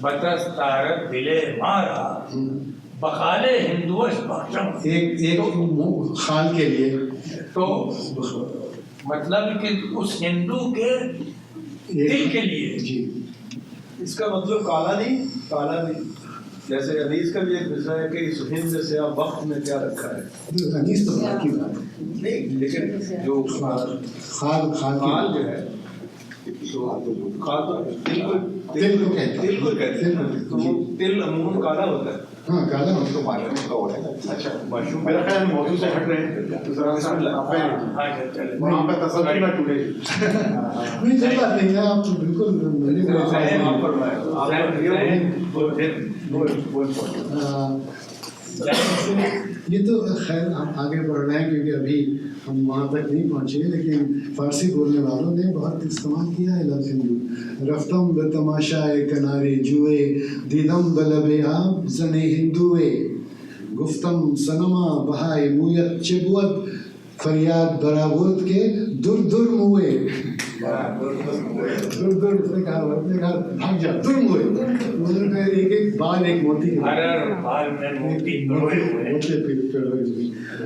بتس تارت دلے مارا بخال ہندوش بخشم ایک خال کے لیے تو مطلب کہ اس ہندو کے دل کے لیے. جی اس کا مطلب کالا نہیں جیسے حدیث کا بھی ایک مصرع ہے کہ اس ہند سے اب وقت میں کیا رکھا ہے. حدیث تو بات کی بات ہے نہیں، لیکن جو خال جو ہے خال تو تل کو کہتے ہیں. تو وہ تل عموماً کالا ہوتا ہے. ہاں کالا ہوتا ہے. معلوم کا ہو رہا ہے. اچھا مشروم میرا خیال موضوع سے ہٹ رہے ہیں تو ذرا وہاں پہ تصویر نہ ٹوٹے. نہیں کوئی بات نہیں ہے، آپ تو بالکل یہ تو خیر ہم آگے بڑھ رہے ہیں کیونکہ ابھی ہم وہاں تک نہیں پہنچے. لیکن فارسی بولنے والوں نے بہت استعمال کیا ہے لفظ ہندو. رفتم ب تماشائے کنارے جوئے دیدم بلب آب زنے ہندوئے گفتم سنما بہائے مویت چبوت فریاد برابرت کے در در موئے. در اس نے کہا بھاگ جا در موئے. انہوں نے ایک ایک بال ایک موتی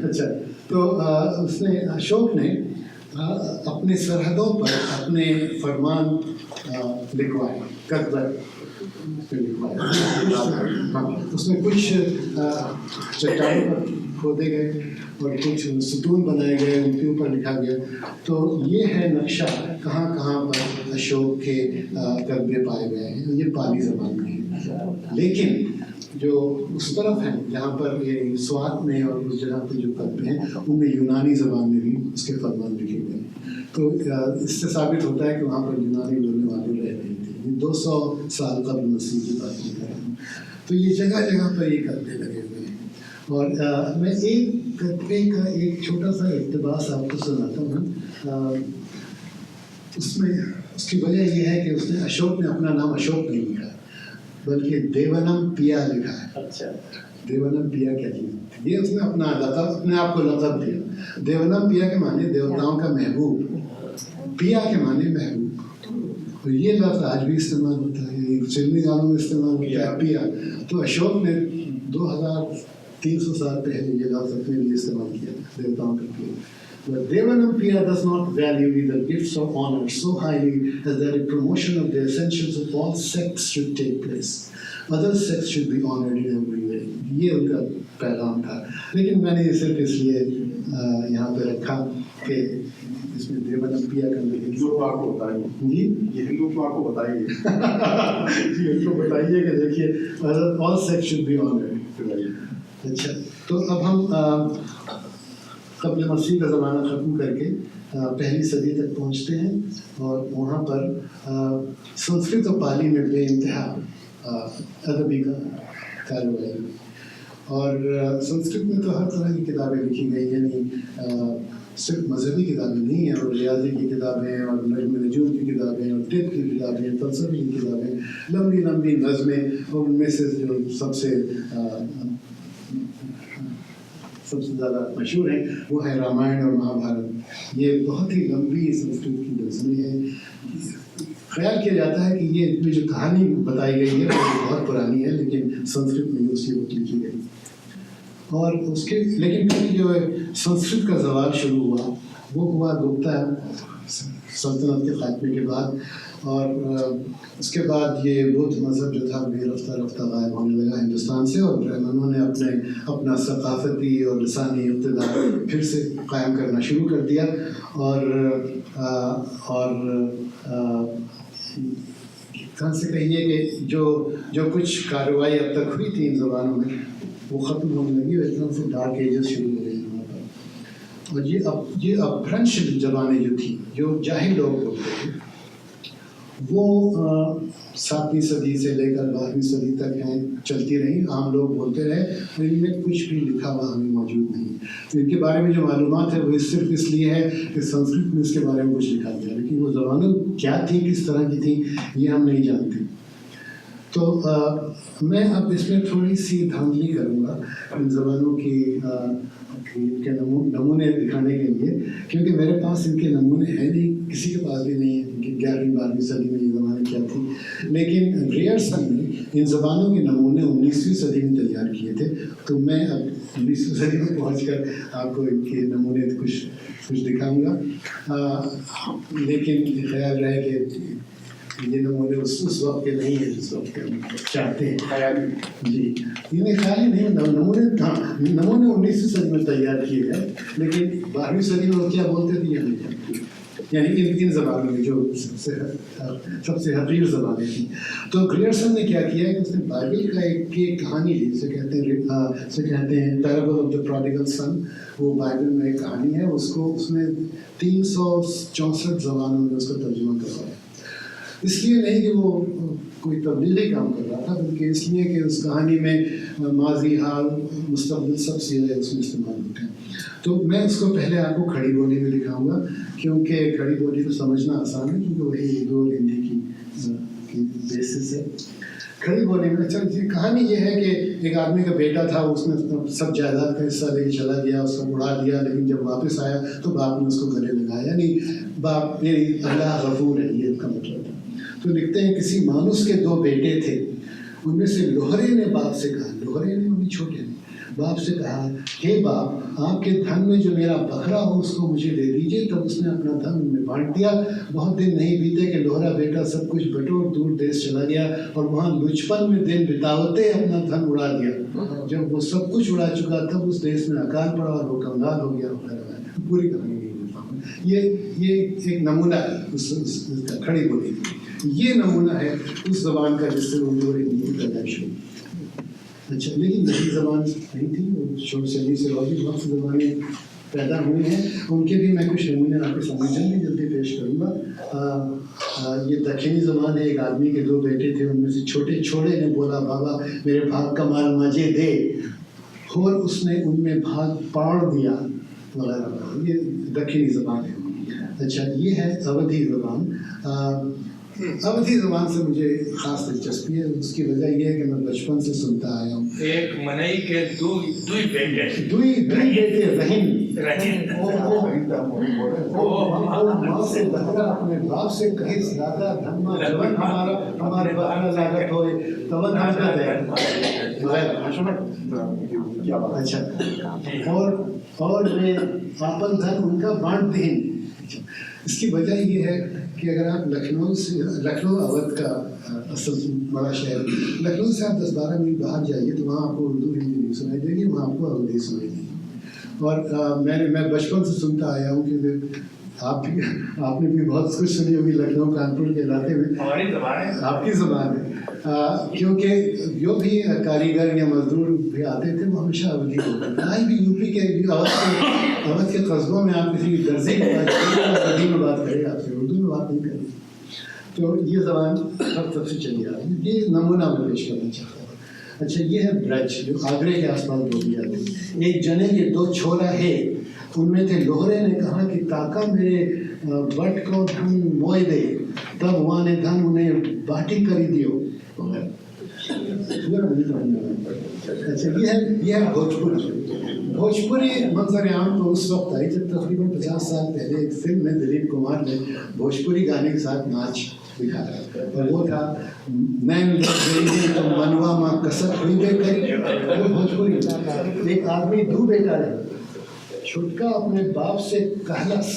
اچھا. تو اس نے اشوک نے اپنے سرحدوں پر اپنے فرمان لکھوائے کتبر پہ لکھوائے. اس میں کچھ چٹانوں پر کھودے گئے اور کچھ ستون بنائے گئے، ان کے اوپر لکھا گیا. تو یہ ہے نقشہ کہاں کہاں پر اشوک کے کتبے پائے گئے ہیں. یہ پالی زبان میں ہے. لیکن جو اس طرف ہیں جہاں پر یہ سوات میں اور اس جگہ پہ جو کتبے ہیں ان میں یونانی زبان میں بھی اس کے فرمان لکھے گئے ہیں. تو اس سے ثابت ہوتا ہے کہ وہاں پر یونانی بولنے والے رہ رہے تھے. یہ 200 سال قبل مسیح کی بات نہیں کر رہا ہوں. تو یہ جگہ جگہ پر یہ کتبے لگے ہوئے ہیں. اور میں ایک کتبے کا ایک چھوٹا سا اقتباس آپ کو سناتا ہوں. اس میں اس کی وجہ یہ ہے کہ اس نے اشوک نے اپنا نام اشوک نہیں لکھا بلکہ دیونم پیا لکھا ہے. اچھا دیونم پیا کیا چیز؟ یہ اس نے اپنا لقب اپنے آپ کو لقب دیا. دیونم پیا کے معنی دیوتاؤں کا محبوب، پیا کے معنی محبوب. اور یہ لفظ آج بھی استعمال ہوتا ہے، فلمی گانوں میں استعمال ہوتا ہے پیا. تو اشوک نے 2300 سال پہلے یہ لفظ اپنے لیے استعمال کیا دیوتاؤں کا پیا. But Devanam Piya does not value either gifts or honor so highly as that a promotion of the essentials of all sects should take place. Other sects should be honored in every way. یہ ان کا پیغام تھا. لیکن میں نے یہ صرف اس لیے یہاں پہ رکھا کہ اس میں دیونم پیا کا ہندو آپ کو بتائیے جی یہ ہندو تو آپ کو بتائیے جی ان کو بتائیے کہ دیکھیے all sects should be honored. اچھا تو اب ہم قبل مسیح کا زمانہ ختم کر کے پہلی صدی تک پہنچتے ہیں اور وہاں پر سنسکرت و پالی میں بے انتہا ادبی کارروائی. اور سنسکرت میں تو ہر طرح کی کتابیں لکھی گئی ہیں, یعنی صرف مذہبی کتابیں نہیں ہیں, اور ریاضی کی کتابیں اور نجم نجوم کی کتابیں اور طب کی کتابیں, فلسفے کی کتابیں, لمبی لمبی نظمیں, اور ان میں سے جو سب سے زیادہ مشہور ہیں وہ ہے رامائن اور مہا بھارت. یہ بہت ہی لمبی سنسکرت کی نظمیں ہیں. خیال کیا جاتا ہے کہ یہ جو کہانی بتائی گئی ہے وہ بہت پرانی ہے, لیکن سنسکرت میں اسی وقت لکھی گئی. اور اس کے لیکن پھر جو سنسکرت کا زوال شروع ہوا وہ ہوا گپتا سلطنت کے خاتمے کے بعد, اور اس کے بعد یہ بدھ مذہب جو تھا بھی رفتہ رفتہ غائب ہونے لگا ہندوستان سے, اور انہوں نے اپنا ثقافتی اور لسانی اقتدار پھر سے قائم کرنا شروع کر دیا. اور سے کہیے کہ جو کچھ کارروائی اب تک ہوئی تھی ان زبانوں میں وہ ختم ہونے لگی, اور ایک طرح سے ڈارک ایجز شروع ہو گئی وہاں پر. اور یہ اپرنش زبانیں جو تھیں, جو جاہل لوگ بولتے تھے, وہ 7ویں صدی سے لے کر 12ویں صدی تک ہیں, چلتی رہیں, عام لوگ بولتے رہے, اور ان میں کچھ بھی لکھا ہوا ہمیں موجود نہیں. تو ان کے بارے میں جو معلومات ہے وہ صرف اس لیے ہے کہ سنسکرت میں اس کے بارے میں کچھ لکھا گیا, لیکن وہ زبانیں کیا تھیں, کس طرح کی تھیں, یہ ہم نہیں جانتے. تو میں اب اس میں تھوڑی سی دھاندلی کروں گا ان زبانوں کے نمونے دکھانے کے لیے, کیونکہ میرے پاس ان کے نمونے ہیں نہیں, کسی کے پاس بھی نہیں ہے کہ 11ویں 12ویں صدی میں یہ زبانیں کیا تھیں. لیکن گریئرسن نے ان زبانوں کے نمونے 19ویں صدی میں تیار کیے تھے. تو میں اب 19ویں صدی میں پہنچ کر آپ کو ان کے نمونے کچھ دکھاؤں گا, لیکن خیال رہے کہ یہ نمونے اس وقت کے نہیں ہیں جس وقت کے ہم چاہتے ہیں. جی, یہ خیال ہی نہیں, نمونے 19ویں صدی میں تیار کیے گئے, لیکن 12ویں صدی میں وہ کیا بولتے تھے یہ نہیں جانتے, یعنی ان زبانوں میں جو سب سے حقیر زبانیں تھیں. تو گریئرسن نے کیا کیا ہے کہ اس نے بائبل کا ایک کہانی لی, جسے کہتے ہیں پیرابل آف دا پروڈیگل سن. وہ بائبل میں ایک کہانی ہے, اس نے 364 زبانوں میں اس کا ترجمہ کروایا. اس لیے نہیں کہ وہ کوئی تبدیلی کام کر رہا تھا, بلکہ اس لیے کہ اس کہانی میں ماضی, حال, مستقبل سب چیزیں اس میں استعمال ہوتے ہیں. تو میں اس کو پہلے آپ کو کھڑی بولی میں دکھاؤں گا, کیونکہ کھڑی بولی کو سمجھنا آسان ہے, کیونکہ وہی اردو اور ہندی کی بیسس ہے. کھڑی بولی میں اچھا کہانی یہ ہے کہ ایک آدمی کا بیٹا تھا, اس نے سب جائیداد کا حصہ لے کے چلا گیا, اس کو اڑا دیا, لیکن جب واپس آیا تو باپ نے اس کو گلے لگایا, یعنی باپ یعنی اللہ غفور ہے, یہ اس کا مطلب ہے. تو لکھتے ہیں کسی مانوس کے 2 بیٹے تھے, ان میں سے لوہرے نے باپ سے کہا, لوہرے نے ابھی چھوٹے نے باپ سے کہا, ہے باپ آپ کے دھن میں جو میرا بکرا ہو اس کو مجھے دے دیجیے. تب اس نے اپنا دھن ان میں بانٹ دیا. بہت دن نہیں بیتے کہ لوہرا بیٹا سب کچھ بٹور دور دیش چلا گیا, اور وہاں لچپن میں دن بتاوتے اپنا دھن اڑا دیا. جب وہ سب کچھ اڑا چکا تب اس دیش میں اکال پڑا اور وہ کنگال ہو گیا. پوری کہانی یہ ایک نمونہ ہے اس کا کھڑی بولی. یہ نمونہ ہے اس زبان کا جس سے اردو اور ہندی کی پیدائش ہوئی. اچھا, لیکن نئی زبان نہیں تھی, شروع سے اور بھی بہت سی زبانیں پیدا ہوئی ہیں, ان کے بھی میں کچھ نمونے آپ کے سامنے جلدی جلدی پیش کروں گا. یہ دکنی زبان ہے. ایک آدمی کے 2 بیٹے تھے, ان میں سے چھوٹے چھوڑے نے بولا بابا میرے بھاگ کا مال مجھے دے, اور اس نے ان میں بھاگ پاڑ دیا وغیرہ. یہ دکنی زبان ہے. اچھا, یہ ہے اودھی زبان. اودھی زبان سے مجھے خاص دلچسپی ہے. اس کی وجہ یہ ہے کہ میں بچپن سے سنتا آیا ہوں. ایک منئی کے دوئی بیٹے رحیم ماں سے بہتر اپنے باپ سے کہیں زیادہ دھما جبن ہمارے بہانا لاگت ہوئے تبن حاجت ہے. اچھا, اور میں آپن دھن ان کا بانٹ دیں. اس کی وجہ یہ ہے کہ اگر آپ لکھنؤ اودھ کا اصل بڑا شہر, لکھنؤ سے آپ 10-12 میل باہر جائیے تو وہاں آپ کو اردو ہندی نہیں سنائی دے گی, وہاں آپ کو اودھی سنائی دے گی. اور میں بچپن سے سنتا آیا ہوں کہ آپ نے بھی بہت کچھ سنی ہوگی لکھنؤ کانپور کے علاقے میں. آپ کی زبان ہے, کیونکہ جو بھی کاریگر یا مزدور بھی آتے تھے وہ ہمیشہ اودھی ہوتے تھے. آج بھی یو پی کے اودھ کے قصبوں میں آپ کسی درزی میں اودھی میں بات کرے, آپ سے اردو میں بات نہیں کریں. تو یہ زبان ہر طرف سے چلی آ رہی ہے. یہ نمونہ میں پیش کرنا چاہتا ہوں. اچھا یہ ہے برج جو آگرے کے آس پاس بولی جاتی ہے. ایک جنے کے دو چھوڑا ہے ان میں تھے لوہرے نے کہا کہ کاکا میرے بٹ کو دھن موئے دے تب وہاں نے دھن انہیں باٹی کری دیو. اچھا یہ ہے بھوجپوری. بھوجپوری منظر عام تو اس وقت آئی جب تقریباً 50 سال پہلے ایک فلم میں دلیپ کمار نے بھوجپوری گانے کے ساتھ ناچ دکھایا اور وہ تھا نین تو منوا ماں کسر ہوئی بے کری. وہ بھوجپوری. ایک آدمی دو بیٹا رہے چھٹکا اپنے باپ سے کہلس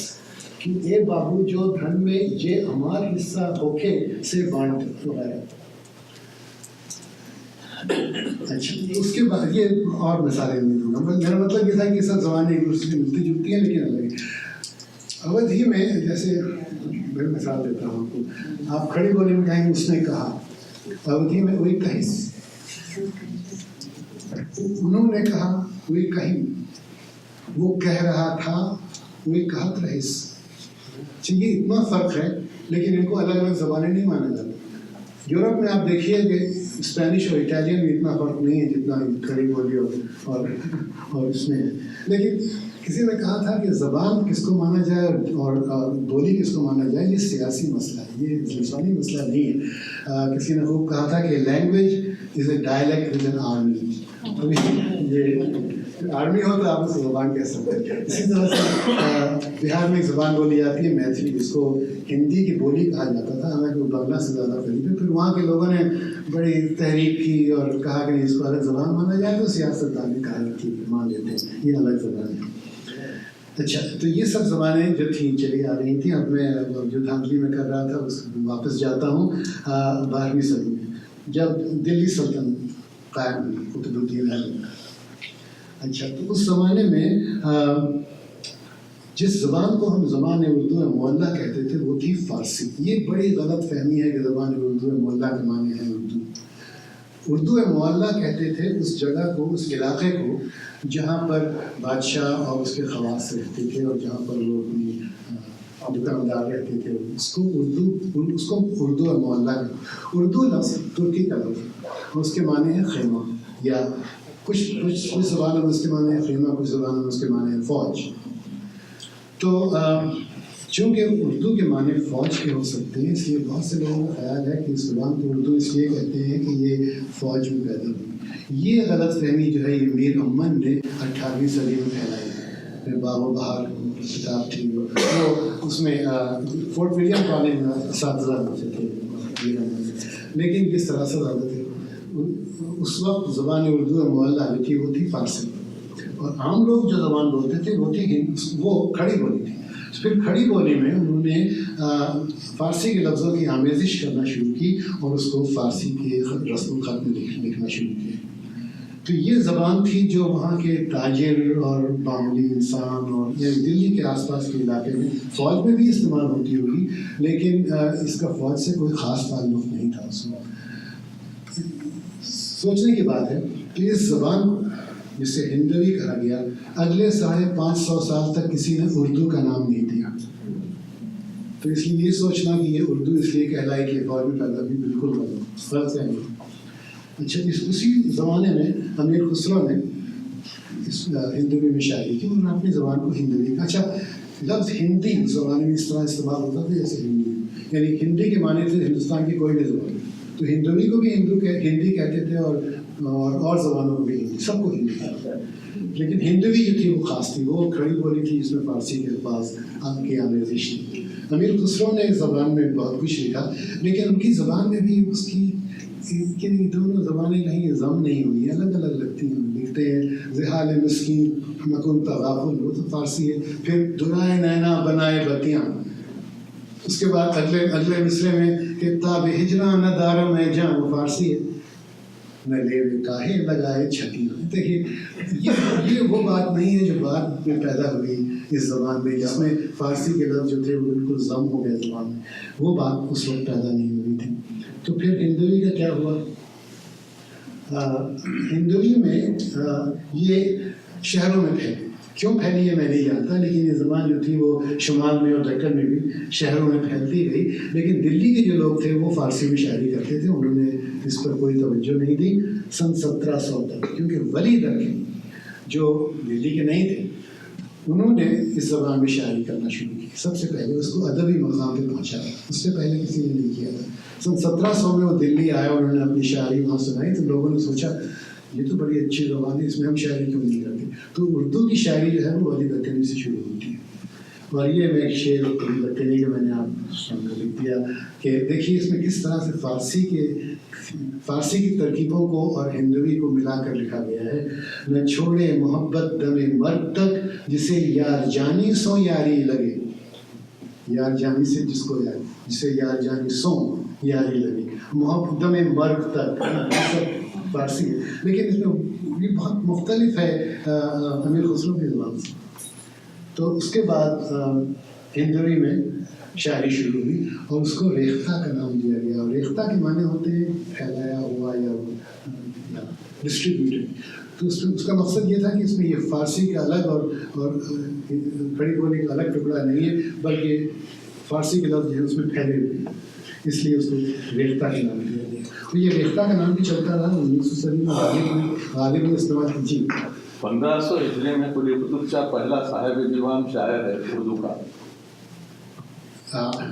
کہ اے بابو جو دھن میں یہ ہمار حصہ ہوکے سے بانٹ وغیرہ. اچھا اس کے بعد یہ اور مثالیں نہیں دوں گا. میرا مطلب یہ تھا کہ سب زبانیں ایک دوسرے سے ملتی جلتی ہیں لیکن الگ. اودھی میں جیسے میں مثال دیتا ہوں آپ کو. آپ کھڑی بولی میں کہیں اس نے کہا. اودھی میں وہی کہیں انہوں نے کہا وہی کہیں وہ کہہ رہا تھا وہی کہت رہیس. یہ اتنا فرق ہے لیکن ان کو الگ الگ زبانیں نہیں مانا جاتا. یورپ میں آپ دیکھیے کہ اسپینش اور اٹالین میں اتنا فرق نہیں ہے جتنا کھڑی بولی اور اس میں ہے. لیکن کسی نے کہا تھا کہ زبان کس کو مانا جائے اور بولی کس کو مانا جائے یہ سیاسی مسئلہ ہے, یہ لسانی مسئلہ نہیں ہے. کسی نے خوب کہا تھا کہ language is a dialect with N army. یہ آرمی ہو تو آپ اس کو زبان کہہ سکتے ہیں. اسی طرح سے بہار میں ایک زبان بولی جاتی ہے میتھلی, جس کو ہندی کی بولی کہا جاتا تھا, حالانکہ وہ بنگلہ سے زیادہ قریب ہے. پھر وہاں کے لوگوں نے بڑی تحریک کی اور کہا کہ اس کو الگ زبان مانا جائے, تو سیاستدان نے کہا کہ مان لیتے ہیں یہ الگ زبان ہے. اچھا تو یہ سب زبانیں جو تھیں چلی آ رہی تھیں. اب میں جو دھاندلی میں کر رہا تھا اس واپس جاتا ہوں 12ویں صدی میں جب دلی سلطنت قائم ہوئی قطب الدین ایبک. اچھا تو اس زمانے میں جس زبان کو ہم زبان اردو معلیٰ کہتے تھے وہ تھی فارسی. یہ بڑی غلط فہمی ہے کہ زبان اردو معلیٰ کے معنی ہے اردو. اردو معلیٰ کہتے تھے اس جگہ کو, اس علاقے کو جہاں پر بادشاہ اور اس کے خواص رہتے تھے اور جہاں پر وہ اپنی دکاندار رہتے تھے, اس کو اردو معلیٰ. اردو لفظ ترکی کا لفظ اور اس کے معنی ہے خیمہ, یا کچھ زبانوں میں اس کے معنی ہے خیمہ, کچھ زبانوں میں اس کے معنی ہے فوج. تو چونکہ اردو کے معنی فوج کے ہو سکتے ہیں, اس لیے بہت سے لوگوں کا خیال ہے کہ اس زبان کو اردو اس لیے کہتے ہیں کہ یہ فوج میں پیدا ہوئی. یہ غلط فہمی جو ہے یہ میر امن نے 18ویں صدی میں پھیلائی ہے. باب و بہار کتاب تھی وہ اس میں فورٹ ولیم کالج میں اساتذہ ہوتے تھے میر امن, لیکن یہ سراسر غلط ہے. اس وقت زبان اردو معلیٰ جو تھی وہ تھی فارسی, اور عام لوگ جو زبان بولتے تھے وہ تھی وہ کھڑی بولی تھی. پھر کھڑی بولی میں انہوں نے فارسی کے لفظوں کی آمیزش کرنا شروع کی اور اس کو فارسی کے رسم الخط میں لکھنا شروع کیا. تو یہ زبان تھی جو وہاں کے تاجر اور معمولی انسان اور دلی کے آس پاس کے علاقے میں فوج میں بھی استعمال ہوتی ہوگی, لیکن اس کا فوج سے کوئی خاص تعلق نہیں تھا اس وقت. سوچنے کی بات ہے کہ اس زبان جسے ہندوی کہا گیا اگلے 550 سال تک کسی نے اردو کا نام نہیں دیا. تو اس لیے یہ سوچنا کہ یہ اردو اس لیے کہلائی کہ فوج میں پیدا بھی بالکل غلط ہے. اچھا اسی زمانے میں امیر خسرو نے اس ہندوی میں شاعری کی, انہوں نے اپنی زبان کو ہندوی کہا. اچھا لفظ ہندی اس زمانے میں اس طرح استعمال ہوتا تھا جیسے ہندی, یعنی ہندی کے معنی تھے ہندوستان کی کوئی بھی زبان, تو ہندوی کو بھی ہندی کہتے تھے اور زبانوں کو بھی ہندی, سب کو ہندی کہتے تھے. لیکن ہندوی جو تھی وہ خاص تھی, وہ کھڑی بولی تھی جس میں فارسی کے الفاظ کی آمیزش تھی. امیر خسرو نے زبان میں بہت کچھ لکھا, لیکن ان کی زبان میں بھی اس کی دونوں زبانیں کہیں ضم نہیں ہوئی, الگ الگ لگتی ہیں. لکھتے ہیں زحال مسکین مکن تغافل, وہ تو فارسی ہے. پھر دنائے نینا بنائے بتیاں, اس کے بعد اگلے مصرے میں کہ تاب ہجراں نہ دارم ہے جاں, وہ فارسی ہے. نہ لے کاہے لگائے چھتیاں. دیکھیے یہ وہ بات نہیں ہے جو بعد میں پیدا ہوئی اس زبان میں, جس میں فارسی کے لفظ جو تھے وہ بالکل ضم ہو گئے زبان میں, وہ بات اس وقت پیدا نہیں ہوئی تھی. تو پھر ہندوی کا کیا ہوا؟ ہندوی میں یہ شہروں میں پھیلی کیوں پھیلی ہے میں نہیں جانتا، لیکن یہ زبان جو تھی وہ شمال میں اور دکن میں بھی شہروں میں پھیلتی گئی. لیکن دلی کے جو لوگ تھے وہ فارسی میں شاعری کرتے تھے، انہوں نے اس پر کوئی توجہ نہیں دی. سن 1700 تک، کیونکہ ولی دکن جو دلی کے نہیں تھے انہوں نے اس زبان میں شاعری کرنا شروع کی. سب سے پہلے اس کو ادبی مقام پہ پہنچا، اس سے پہلے کسی نے نہیں کیا تھا. سن 1700 میں وہ دلی آیا، انہوں نے اپنی شاعری وہاں سنائی تو لوگوں نے سوچا یہ تو بڑی اچھی زبان ہے، اس میں ہم شاعری کیوں نہیں کرتے. تو اردو کی شاعری جو ہے وہ ولی دکنی سے شروع ہوتی ہے. اور یہ میں ایک شعر ولی دکنی کا میں نے آپ سامنے لکھ دیا کہ دیکھیے اس میں کس طرح سے فارسی کی ترکیبوں کو اور ہندوی کو ملا کر لکھا گیا ہے. نہ چھوڑے محبت دم مرگ تک، جسے یار جانی سو یاری لگے. یار جانی سے جسے یار جانی سو یاری لگے، محبت دم مرگ تک، سب فارسی ہے. لیکن اس میں یہ بہت مختلف ہے امیر خسرو کی زبان سے. تو اس کے بعد ہندوی میں شاعری شروع ہوئی اور اس کو ریختہ کا نام دیا گیا. اور ریختہ کے معنی ہوتے ہیں پھیلایا ہوا یا ڈسٹریبیوٹیڈ. تو اس کا مقصد یہ تھا کہ اس میں یہ فارسی کا الگ اور کھڑی بولی کا الگ ٹکڑا نہیں ہے، بلکہ فارسی کے لفظ جو ہے اس میں پھیلے ہوئے ہیں، اس لیے اس کو ریختہ کا نام دیا گیا. تو یہ ریختہ کا نام بھی چلتا رہا. 1900 صدی میں غالب نے استعمال کی. جی 1500 ہجری میں قلی قطب شاہ پہلا صاحب دیوان شاعر ہے اردو کا.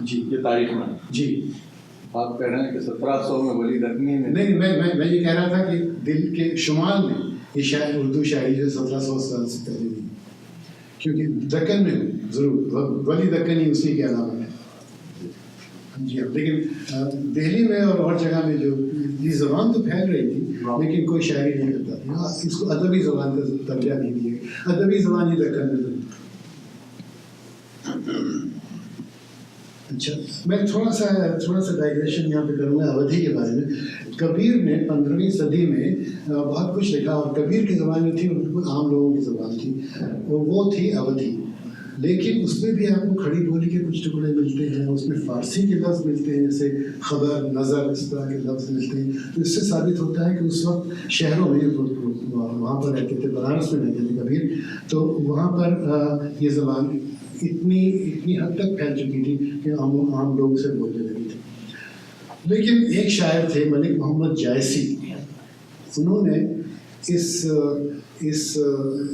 جی یہ تاریخ میں جی آپ کہہ رہے ہیں کہ 1700 میں ولی دکنی نے نہیں، میں یہ کہہ رہا تھا کہ دل کے شمال میں یہ اردو شاعری جو 1700 سال سے پہلے نہیں، کیونکہ دکن میں ضرور ولی دکنی اسی کے علاوہ ہے. جی ہاں، لیکن دہلی میں اور جگہ میں جو یہ زبان تو پھیل رہی تھی لیکن کوئی شاعری نہیں کرتا تھا. اس کو ادبی زبان کا درجہ نہیں دیا گیا. ادبی زبان ہی دکن میں. اچھا، میں تھوڑا سا ڈائگریشن یہاں پہ کروں گا اودھی کے بارے میں. کبیر نے 15ویں صدی میں بہت کچھ لکھا، اور کبیر کی زبان جو تھی وہ بالکل عام لوگوں کی زبان تھی، وہ تھی اودھی. لیکن اس میں بھی آپ کو کھڑی بولی کے کچھ ٹکڑے ملتے ہیں، اس میں فارسی کے لفظ ملتے ہیں، جیسے خبر، نظر، اس طرح کے لفظ ملتے ہیں. تو اس سے ثابت ہوتا ہے کہ اس وقت شہروں میں وہاں پر رہتے تھے، بنارس میں رہتے تھے کبیر، تو وہاں پر یہ زبان اتنی حد تک پھیل چکی تھی کہ عام لوگ سے بولنے لگے تھے. لیکن ایک شاعر تھے ملک محمد جائسی، انہوں نے اس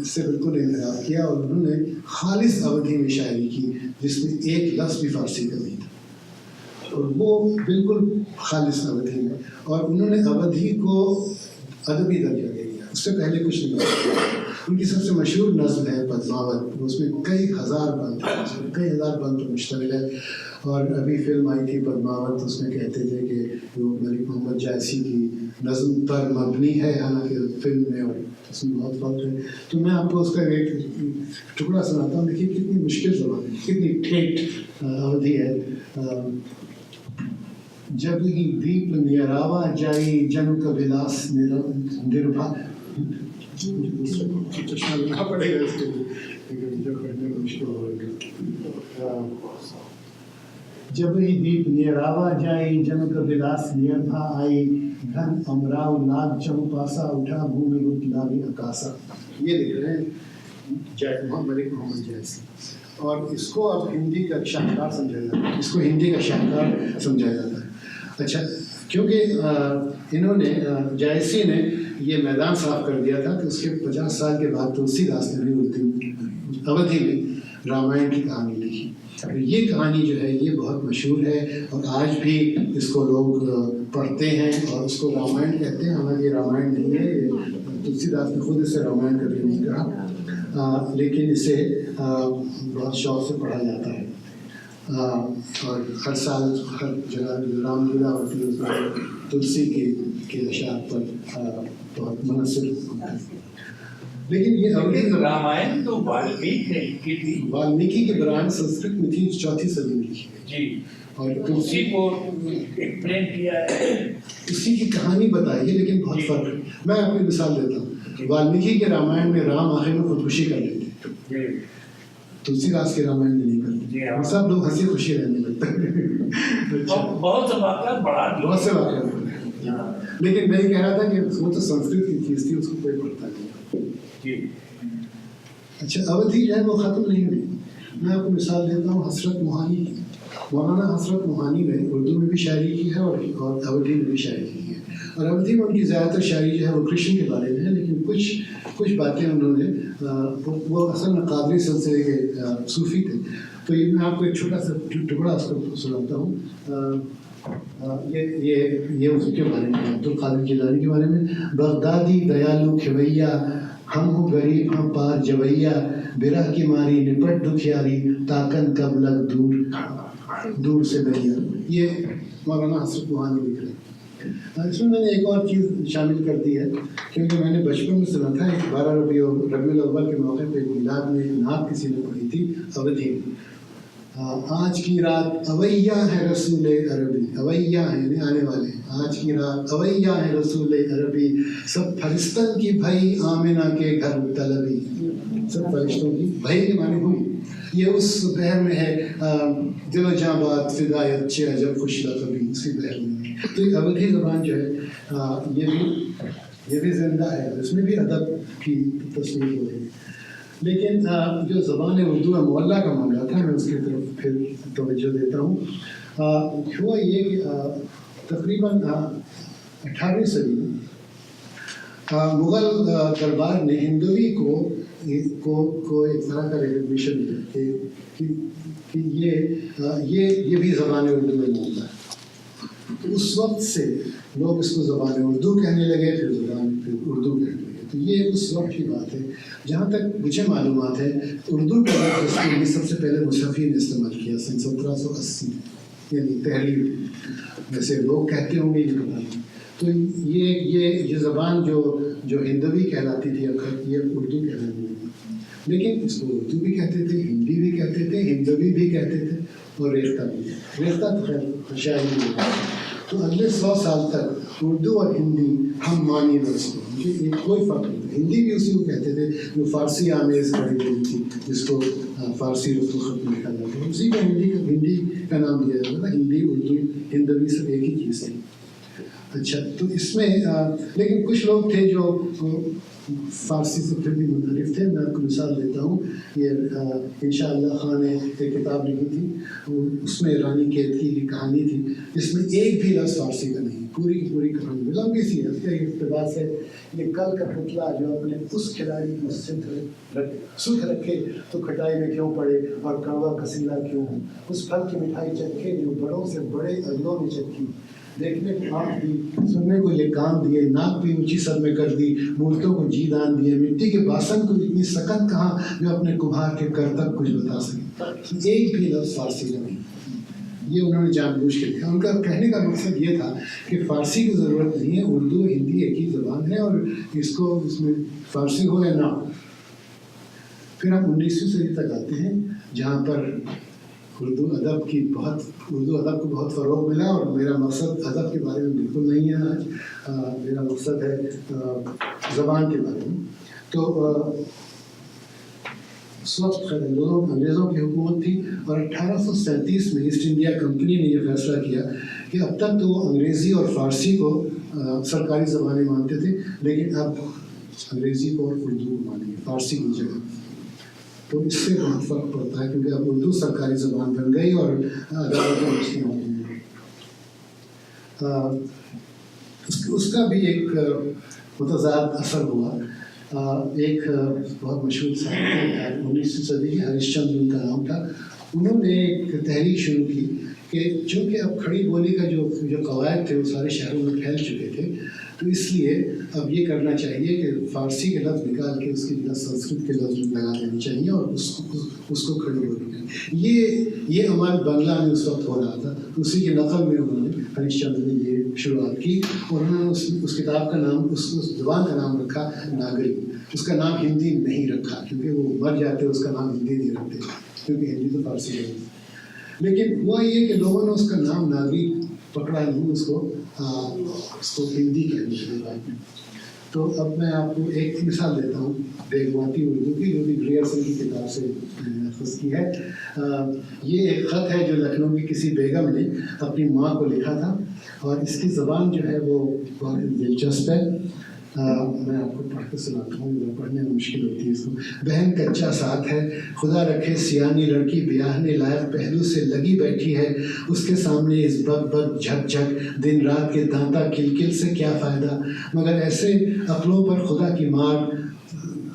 سے بالکل انحراف کیا اور انہوں نے خالص اودھی میں شاعری کی جس میں ایک لفظ بھی فارسی کا نہیں تھا، اور وہ بالکل خالص اودھی میں. اور انہوں نے اودھی کو ادبی درجہ دے دیا، اس سے پہلے کچھ نہیں کیا. ان کی سب سے مشہور نظم ہے پدماوت، اس میں کئی ہزار بند پر مشتمل ہے. اور ابھی فلم آئی تھی پدماوت، اس میں کہتے تھے کہ وہ ملک محمد جائسی کی نظم پر مبنی ہے، حالانکہ فلم میں اور اس میں بہت فرق ہے. تو میں آپ کو اس کا ایک ٹکڑا سناتا ہوں. دیکھیے کتنی مشکل زبان ہے، کتنی ٹھیٹ اودھی ہے. جب ہی دیپ نیراوا جائی جن کا بلاس نربھا. چشمہ لگانا پڑے گا اس کے لیے، جو پڑھنے میں مشکل ہوگا. جب ہی دیپ نیراوا جائی جن کا بلاس نربھا آئی گھن امراؤ ناگ چم پاسا اٹھا بھومی رت لاوی اکاسا. یہ لکھ رہے ہیں ملک محمد جائسی. اور اس کو اب ہندی کا شاہکار سمجھا جاتا ہے، اس کو ہندی کا شاہکار سمجھا جاتا ہے. اچھا، کیونکہ انہوں نے جائسی نے یہ میدان صاف کر دیا تھا کہ اس کے 50 سال کے بعد تلسی داس نے بھی اودھی میں رامائن کی کہانی لکھی. یہ کہانی جو ہے یہ بہت مشہور ہے اور آج بھی اس کو لوگ پڑھتے ہیں اور اس کو رامائن کہتے ہیں. حالانکہ یہ رامائن نہیں ہے، یہ تلسی داس نے خود اسے رامائن کر کے نہیں کہا، لیکن اسے بہت شوق سے پڑھا جاتا ہے. اور ہر سال ہر جگہ رام لیلا ہوتی ہے، اس میں تلسی کے اشعار پر بہت منحصر ہوتا ہے. لیکن یہ رامائن تو والمیکی نے لکھی تھی. والمیکی کی برآمد سنسکرت میں تھی، 4 صدی میں لکھی جی، اور اسی کو ایکسپلین کیا ہے، اسی کی کہانی بتائی ہے، لیکن بہت فرق ہے. میں آپ کو مثال دیتا ہوں. والمیکی کے رامائن میں رام آخر میں خودکشی کر لیتے ہیں، تلسی داس کے رامائن میں نہیں کرتے. سب لوگ ہنسی خوشی رہنے لگتے ہیں. بہت سے واقعات بہت سے واقعات. لیکن میں یہ کہہ رہا تھا کہ وہ تو سنسکرت کی چیز تھی، اس کو کوئی پڑھتا نہیں. اچھا اودھی جو ہے وہ ختم نہیں ہوئی. میں آپ کو مثال دیتا ہوں حسرت موہانی کی. مولانا حسرت موہانی نے اردو میں بھی شاعری کی ہے اور اودھی میں بھی شاعری کی ہے. اور اودھی میں ان کی زیادہ تر شاعری جو ہے وہ کرشن کے بارے میں ہے، لیکن کچھ باتیں انہوں نے وہ اصل میں قادری سلسلے کے صوفی تھے. تو یہ میں آپ کو ایک چھوٹا سا ٹکڑا اس کو سناتا ہوں. یہ اس کے بارے میں عبد القادر جیلانی کے بارے میں. بغدادی دیالو کھویا ہم ہو غریب ہم پار جویا برہ کی ماری نپٹ دکھیاری تاکن کب لگ دور سے بھیا. یہ مولانا حسرت موہانی لکھ رہے ہیں. اس میں نے ایک اور چیز شامل کر دی ہے، کیونکہ میں نے بچپن میں سنا تھا 12 ربیع الاول کے موقع پہ میلاد میں نعت کسی نے پڑھی تھی اودھی میں. آج کی رات اویہ ہے رسول عربی. اویہ ہے یعنی آنے والے. آج کی رات اویہ ہے رسول عربی سب فرشتن کی بھائی آمنہ کے گھر طلبی. سب فرشتوں کی بھائی کے معنی ہوئی. یہ اس بحر میں ہے دل و جاں بات فدایت چہ عجب خوش لقبی، اسی بحر میں. تو یہ اودھی زبان جو ہے یہ بھی زندہ ہے، اس میں بھی ادب کی تصویر ہو رہی ہے. لیکن جو زبان اردو ہے معلیٰ کا معاملہ تھا، میں اس کی طرف پھر توجہ دیتا ہوں. ہوا یہ کہ تقریباً 18ویں صدی میں مغل دربار نے ہندوی کو ایک طرح کا ریکگنیشن دیا کہ یہ بھی زبان اردو میں معاملہ ہے. اس وقت سے لوگ اس کو زبان اردو کہنے لگے، پھر اردو کہنے لگے. تو یہ اس وقت کی بات ہے. جہاں تک مجھے معلومات ہے اردو کا لفظ اس کے لیے سب سے پہلے مصحفی نے استعمال کیا 1780 یعنی تحریر. ویسے لوگ کہتے ہوں گے یہ کتاب. تو یہ زبان جو ہندوی کہلاتی تھی یہ اردو کہلانے لگی. لیکن اس کو اردو بھی کہتے تھے، ہندی بھی کہتے تھے، ہندوی بھی کہتے تھے اور ریختہ بھی. ریختہ تو خیر شاعری بھی. تو اگلے 100 سال تک اردو اور ہندی ہم معنی لفظ تھے، کوئی فرق نہیں. ہندی بھی اسی کو کہتے تھے جو فارسی آمیز پڑھی گئی تھی، جس کو فارسی رسم الخط میں لکھا جاتا ہے، اسی کو ہندی کا نام دیا جاتا تھا. ہندی اردو ہندوی سب ایک ہی چیز تھی. اچھا تو اس میں لیکن کچھ لوگ تھے جو فارسی سے پھر بھی منحرف تھے. میں آپ کو مثال دیتا ہوں. یہ انشاء اللہ خان نے ایک کتاب لکھی تھی، اس میں رانی کیت کی کہانی تھی جس میں ایک بھی لفظ فارسی کا نہیں. پوری کی پوری کہانی لمبی سی ہے. اس کے اقتباس ہے یہ کل کا پتلا جو اپنے اس کھلاڑی کو سکھ رکھے تو کھٹائی میں کیوں پڑے اور کڑوا کسیلا کیوں ہو. اس پھل کی مٹھائی چکھے جو بڑوں سے بڑے اگلوں نے چکھی. دیکھنے کو آنکھ دی، سننے کو یہ کان دیے، ناک بھی اونچی سر میں کر دی، مورتوں کو جی دان دیے. مٹی کے باسن کو اتنی سکت کہاں جو اپنے کمہار کے کر تک کچھ بتا سکے. ایک بھی لفظ فارسی کا نہیں. یہ انہوں نے جان بوجھ کے لکھا. ان کا کہنے کا مقصد یہ تھا کہ فارسی کی ضرورت نہیں ہے، اردو ہندی ایک ہی زبان ہے اور اس میں فارسی ہو یا نہ ہو. پھر ہم 19ویں صدی تک آتے ہیں جہاں پر اردو ادب کو بہت فروغ ملا. اور میرا مقصد ادب کے بارے میں بالکل نہیں ہے آج. میرا مقصد ہے زبان کے بارے میں. تو اس وقت انگریزوں کی حکومت تھی اور 1837 میں ایسٹ انڈیا کمپنی نے یہ فیصلہ کیا کہ اب تک تو وہ انگریزی اور فارسی کو سرکاری زبانیں مانتے تھے، لیکن اب انگریزی کو اور اردو کو مانیں گے فارسی کی جگہ. تو اس سے بہت فرق پڑتا ہے کیونکہ اب اردو سرکاری زبان بن گئی اور عدالتوں میں استعمال ہو گئی. اس کا بھی ایک متضاد اثر ہوا. ایک بہت مشہور صاحب 19ویں صدی کے ہریش چندر ان کا نام تھا. انہوں نے ایک تحریک شروع کی کہ چونکہ اب کھڑی بولی کا جو قواعد تھے وہ سارے شہروں میں پھیل چکے تھے، تو اس لیے اب یہ کرنا چاہیے کہ فارسی کے لفظ نکال کے اس کی جگہ سنسکرت کے لفظ لگا دینے چاہیے اور اس کو کھڑی بولی کریں. یہ عمل بنگلہ میں اس وقت ہو رہا تھا. اسی کی نقل میں انہوں نے ہریش چندر نے یہ شروعات کی اور انہوں نے اس کتاب کا نام اس زبان کا نام رکھا ناگری. اس کا نام ہندی نہیں رکھا کیونکہ وہ مر جاتے اس کا نام ہندی نہیں رکھتے کیونکہ ہندی تو فارسی ہے. لیکن ہوا یہ کہ لوگوں نے اس کا نام ناگری پکڑا نہیں، اس کو ہندی کہنے لگے. تو اب میں آپ کو ایک مثال دیتا ہوں بیگماتی اردو کی جو کہ گریئرسن کی کتاب سے اخذ کی ہے. یہ ایک خط ہے جو لکھنؤ کی کسی بیگم نے اپنی ماں کو لکھا تھا اور اس کی زبان جو ہے وہ بہت دلچسپ ہے. میں آپ کو پڑھ کے سناتا ہوں، پڑھنے میں مشکل ہوتی ہے اس کو. بہن کچا ساتھ ہے، خدا رکھے سیانی لڑکی بیاہنے لائق پہلو سے لگی بیٹھی ہے، اس کے سامنے اس بگ بگ جھک جھک دن رات کے دانتا کل کل سے کیا فائدہ. مگر ایسے عقلوں پر خدا کی مار،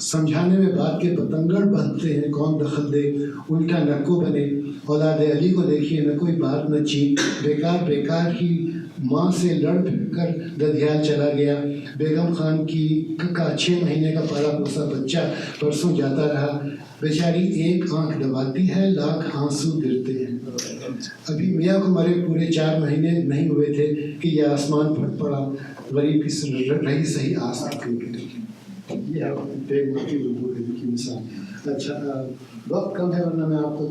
سمجھانے میں بات کے پتنگڑ بنتے ہیں، کون دخل دے الٹا نکو بنے. اولاد علی کو دیکھیے، نہ کوئی بات نہ چیت، بیکار ہی ماں سے لڑ پھر کر ددھیال چلا گیا. بیگم خان کی کا 6 مہینے کا پالا پوسا بچہ پرسوں جاتا رہا، بیچاری ایک آنکھ دباتی ہے، لاکھ آنسو گرتے ہیں. ابھی میاں کو مرے پورے 4 مہینے نہیں ہوئے تھے کہ یہ آسمان پھٹ پڑا، غریب کی رہی صحیح آس کی. یہ بیگ ماں کی اردو کی مثال. اچھا وقت کم ہے، ورنہ میں آپ کو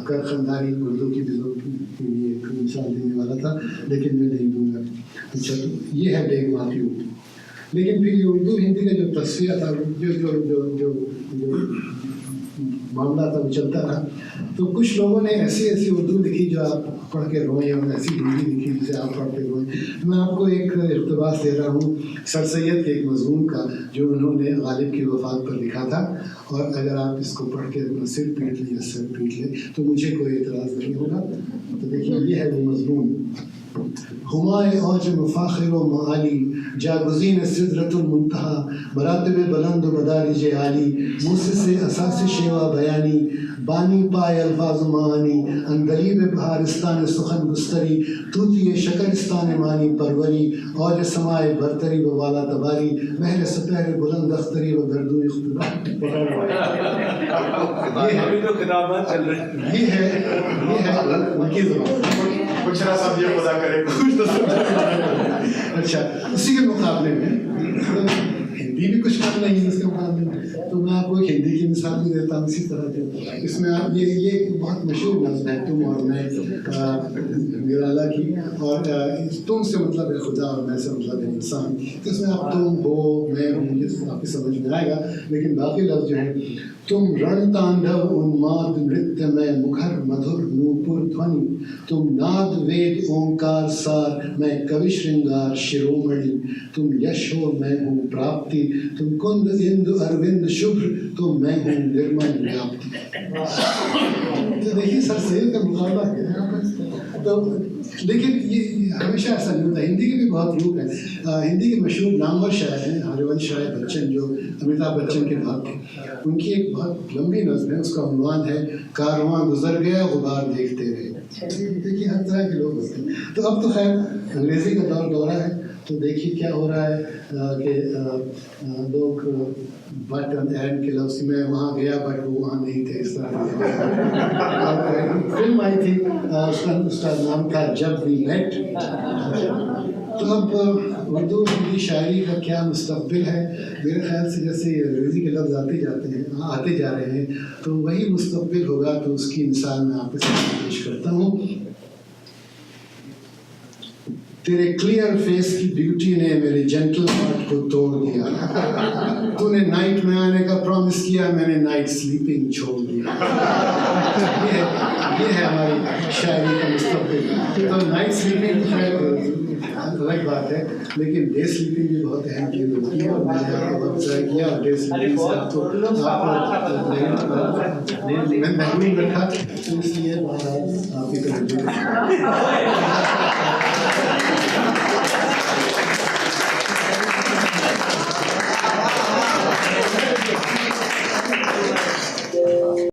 کر خاندانی اردو کی لیے ایک مثال دینے والا تھا، لیکن میں نہیں دوں گا. اچھا تو یہ ہے بیگ ماں کی اردو. لیکن پھر یہ اردو ہندی کا جو تصفیہ تھا، جو معاملہ تھا وہ چلتا رہا. تو کچھ لوگوں نے ایسی اردو لکھی جو آپ پڑھ کے روئیں، اور ایسی ہندی لکھی جسے آپ پڑھ کے روئیں. میں آپ کو ایک اقتباس دے رہا ہوں سر سید کے ایک مضمون کا جو انہوں نے غالب کی وفات پر لکھا تھا، اور اگر آپ اس کو پڑھ کے اپنا سر پیٹ لیں یا سر پیٹ لیں تو مجھے کوئی اعتراض نہیں ہوگا. تو دیکھیے یہ ہے وہ مضمون. ہمائے اوج مفاخر و معالی، جاگزین سدرۃ المنتہا، مراتب بلند و مدارج عالی، موسس اساس شیوا بیانی، بانی پائے الفاظ و معانی، اندلیب بہارستان سخن گستری، طوطی شکرستان معنی پروری، اوج سمائے برتری و والا تباری، مہر سپہر بلند اختری و گردو اختراع. ابھی تو کتابات چل رہی ہیں. یہ ہے ان کی زبان. کچھ نہ سمجھے خدا کرے کچھ تو سمجھے. اچھا اسی کے مقابلے میں ہندی بھی کچھ کم نہیں ہے اس کے مقابلے میں. تو میں آپ کو ایک ہندی کی مثال بھی دیتا ہوں اسی طرح سے. اس میں آپ یہ بہت مشہور نظم ہے تم اور میں نرالا کی، اور تم سے مطلب ہے خدا اور میں سے مطلب ہے انسان. تو اس میں آپ تم ہو میں ہوں یہ آپ کی سمجھ میں آئے گا. لیکن باقی لفظ جو ہیں، تم رن تانڈو انماد نرتیہ میں مکھر مدھر نوپر دھونی، تم ناد وید اومکار سار میں کوی شرنگار شرومڑی، تم یش ہو میں ہوں پراپتی، تم کند اند اروند شبھر تو میں ہوں نرمل ویاپتی. تو دیکھیے سر سید کا مقابلہ ہے یہاں پر. تو لیکن یہ ہمیشہ ایسا نہیں ہوتا. ہندی کی بھی بہت روپ ہے. ہندی کے مشہور نامور شاعر ہیں ہریونش رائے بچن، جو امیتابھ بچن کے بعد تھے. ان کی ایک بہت لمبی نظم ہے، اس کا عنوان ہے کارواں گزر گیا غبار دیکھتے رہے. دیکھیے ہر طرح کے لوگ ہوتے ہیں. تو اب تو خیر انگریزی کا دورہ ہے، تو دیکھیے کیا ہو رہا ہے کہ لوگ بٹ اینڈ کے لفظ میں وہاں گیا بٹ وہ وہاں نہیں تھے، اس طرح فلم آئی تھی، اس کا نام تھا جب وی میٹ. تو اب اردو ہندی شاعری کا کیا مستقبل ہے؟ میرے خیال سے جیسے انگریزی کے لفظ آتے جا رہے ہیں تو وہی مستقبل ہوگا. تو اس کی مثال میں آپ کے سامنے پیش کرتا ہوں. تیرے کلیئر فیس کی بیوٹی نے میرے جنٹل ہارٹ کو توڑ دیا. تو نے نائٹ میں آنے کا پرومس کیا، میں نے نائٹ سلیپنگ چھوڑ دیا. یہ ہے ہماری شاعری کا مستقبل. تو نائٹ سلیپنگ تو خیر الگ بات ہے، لیکن ڈے سلیپنگ بھی بہت اہم چیز ہوتی ہے. اور میں نے آپ کو وقت ضائع کیا، اور ڈے سلیپنگ سے آپ کو میں محروم رکھا، تو اس لیے آپ کی توجہ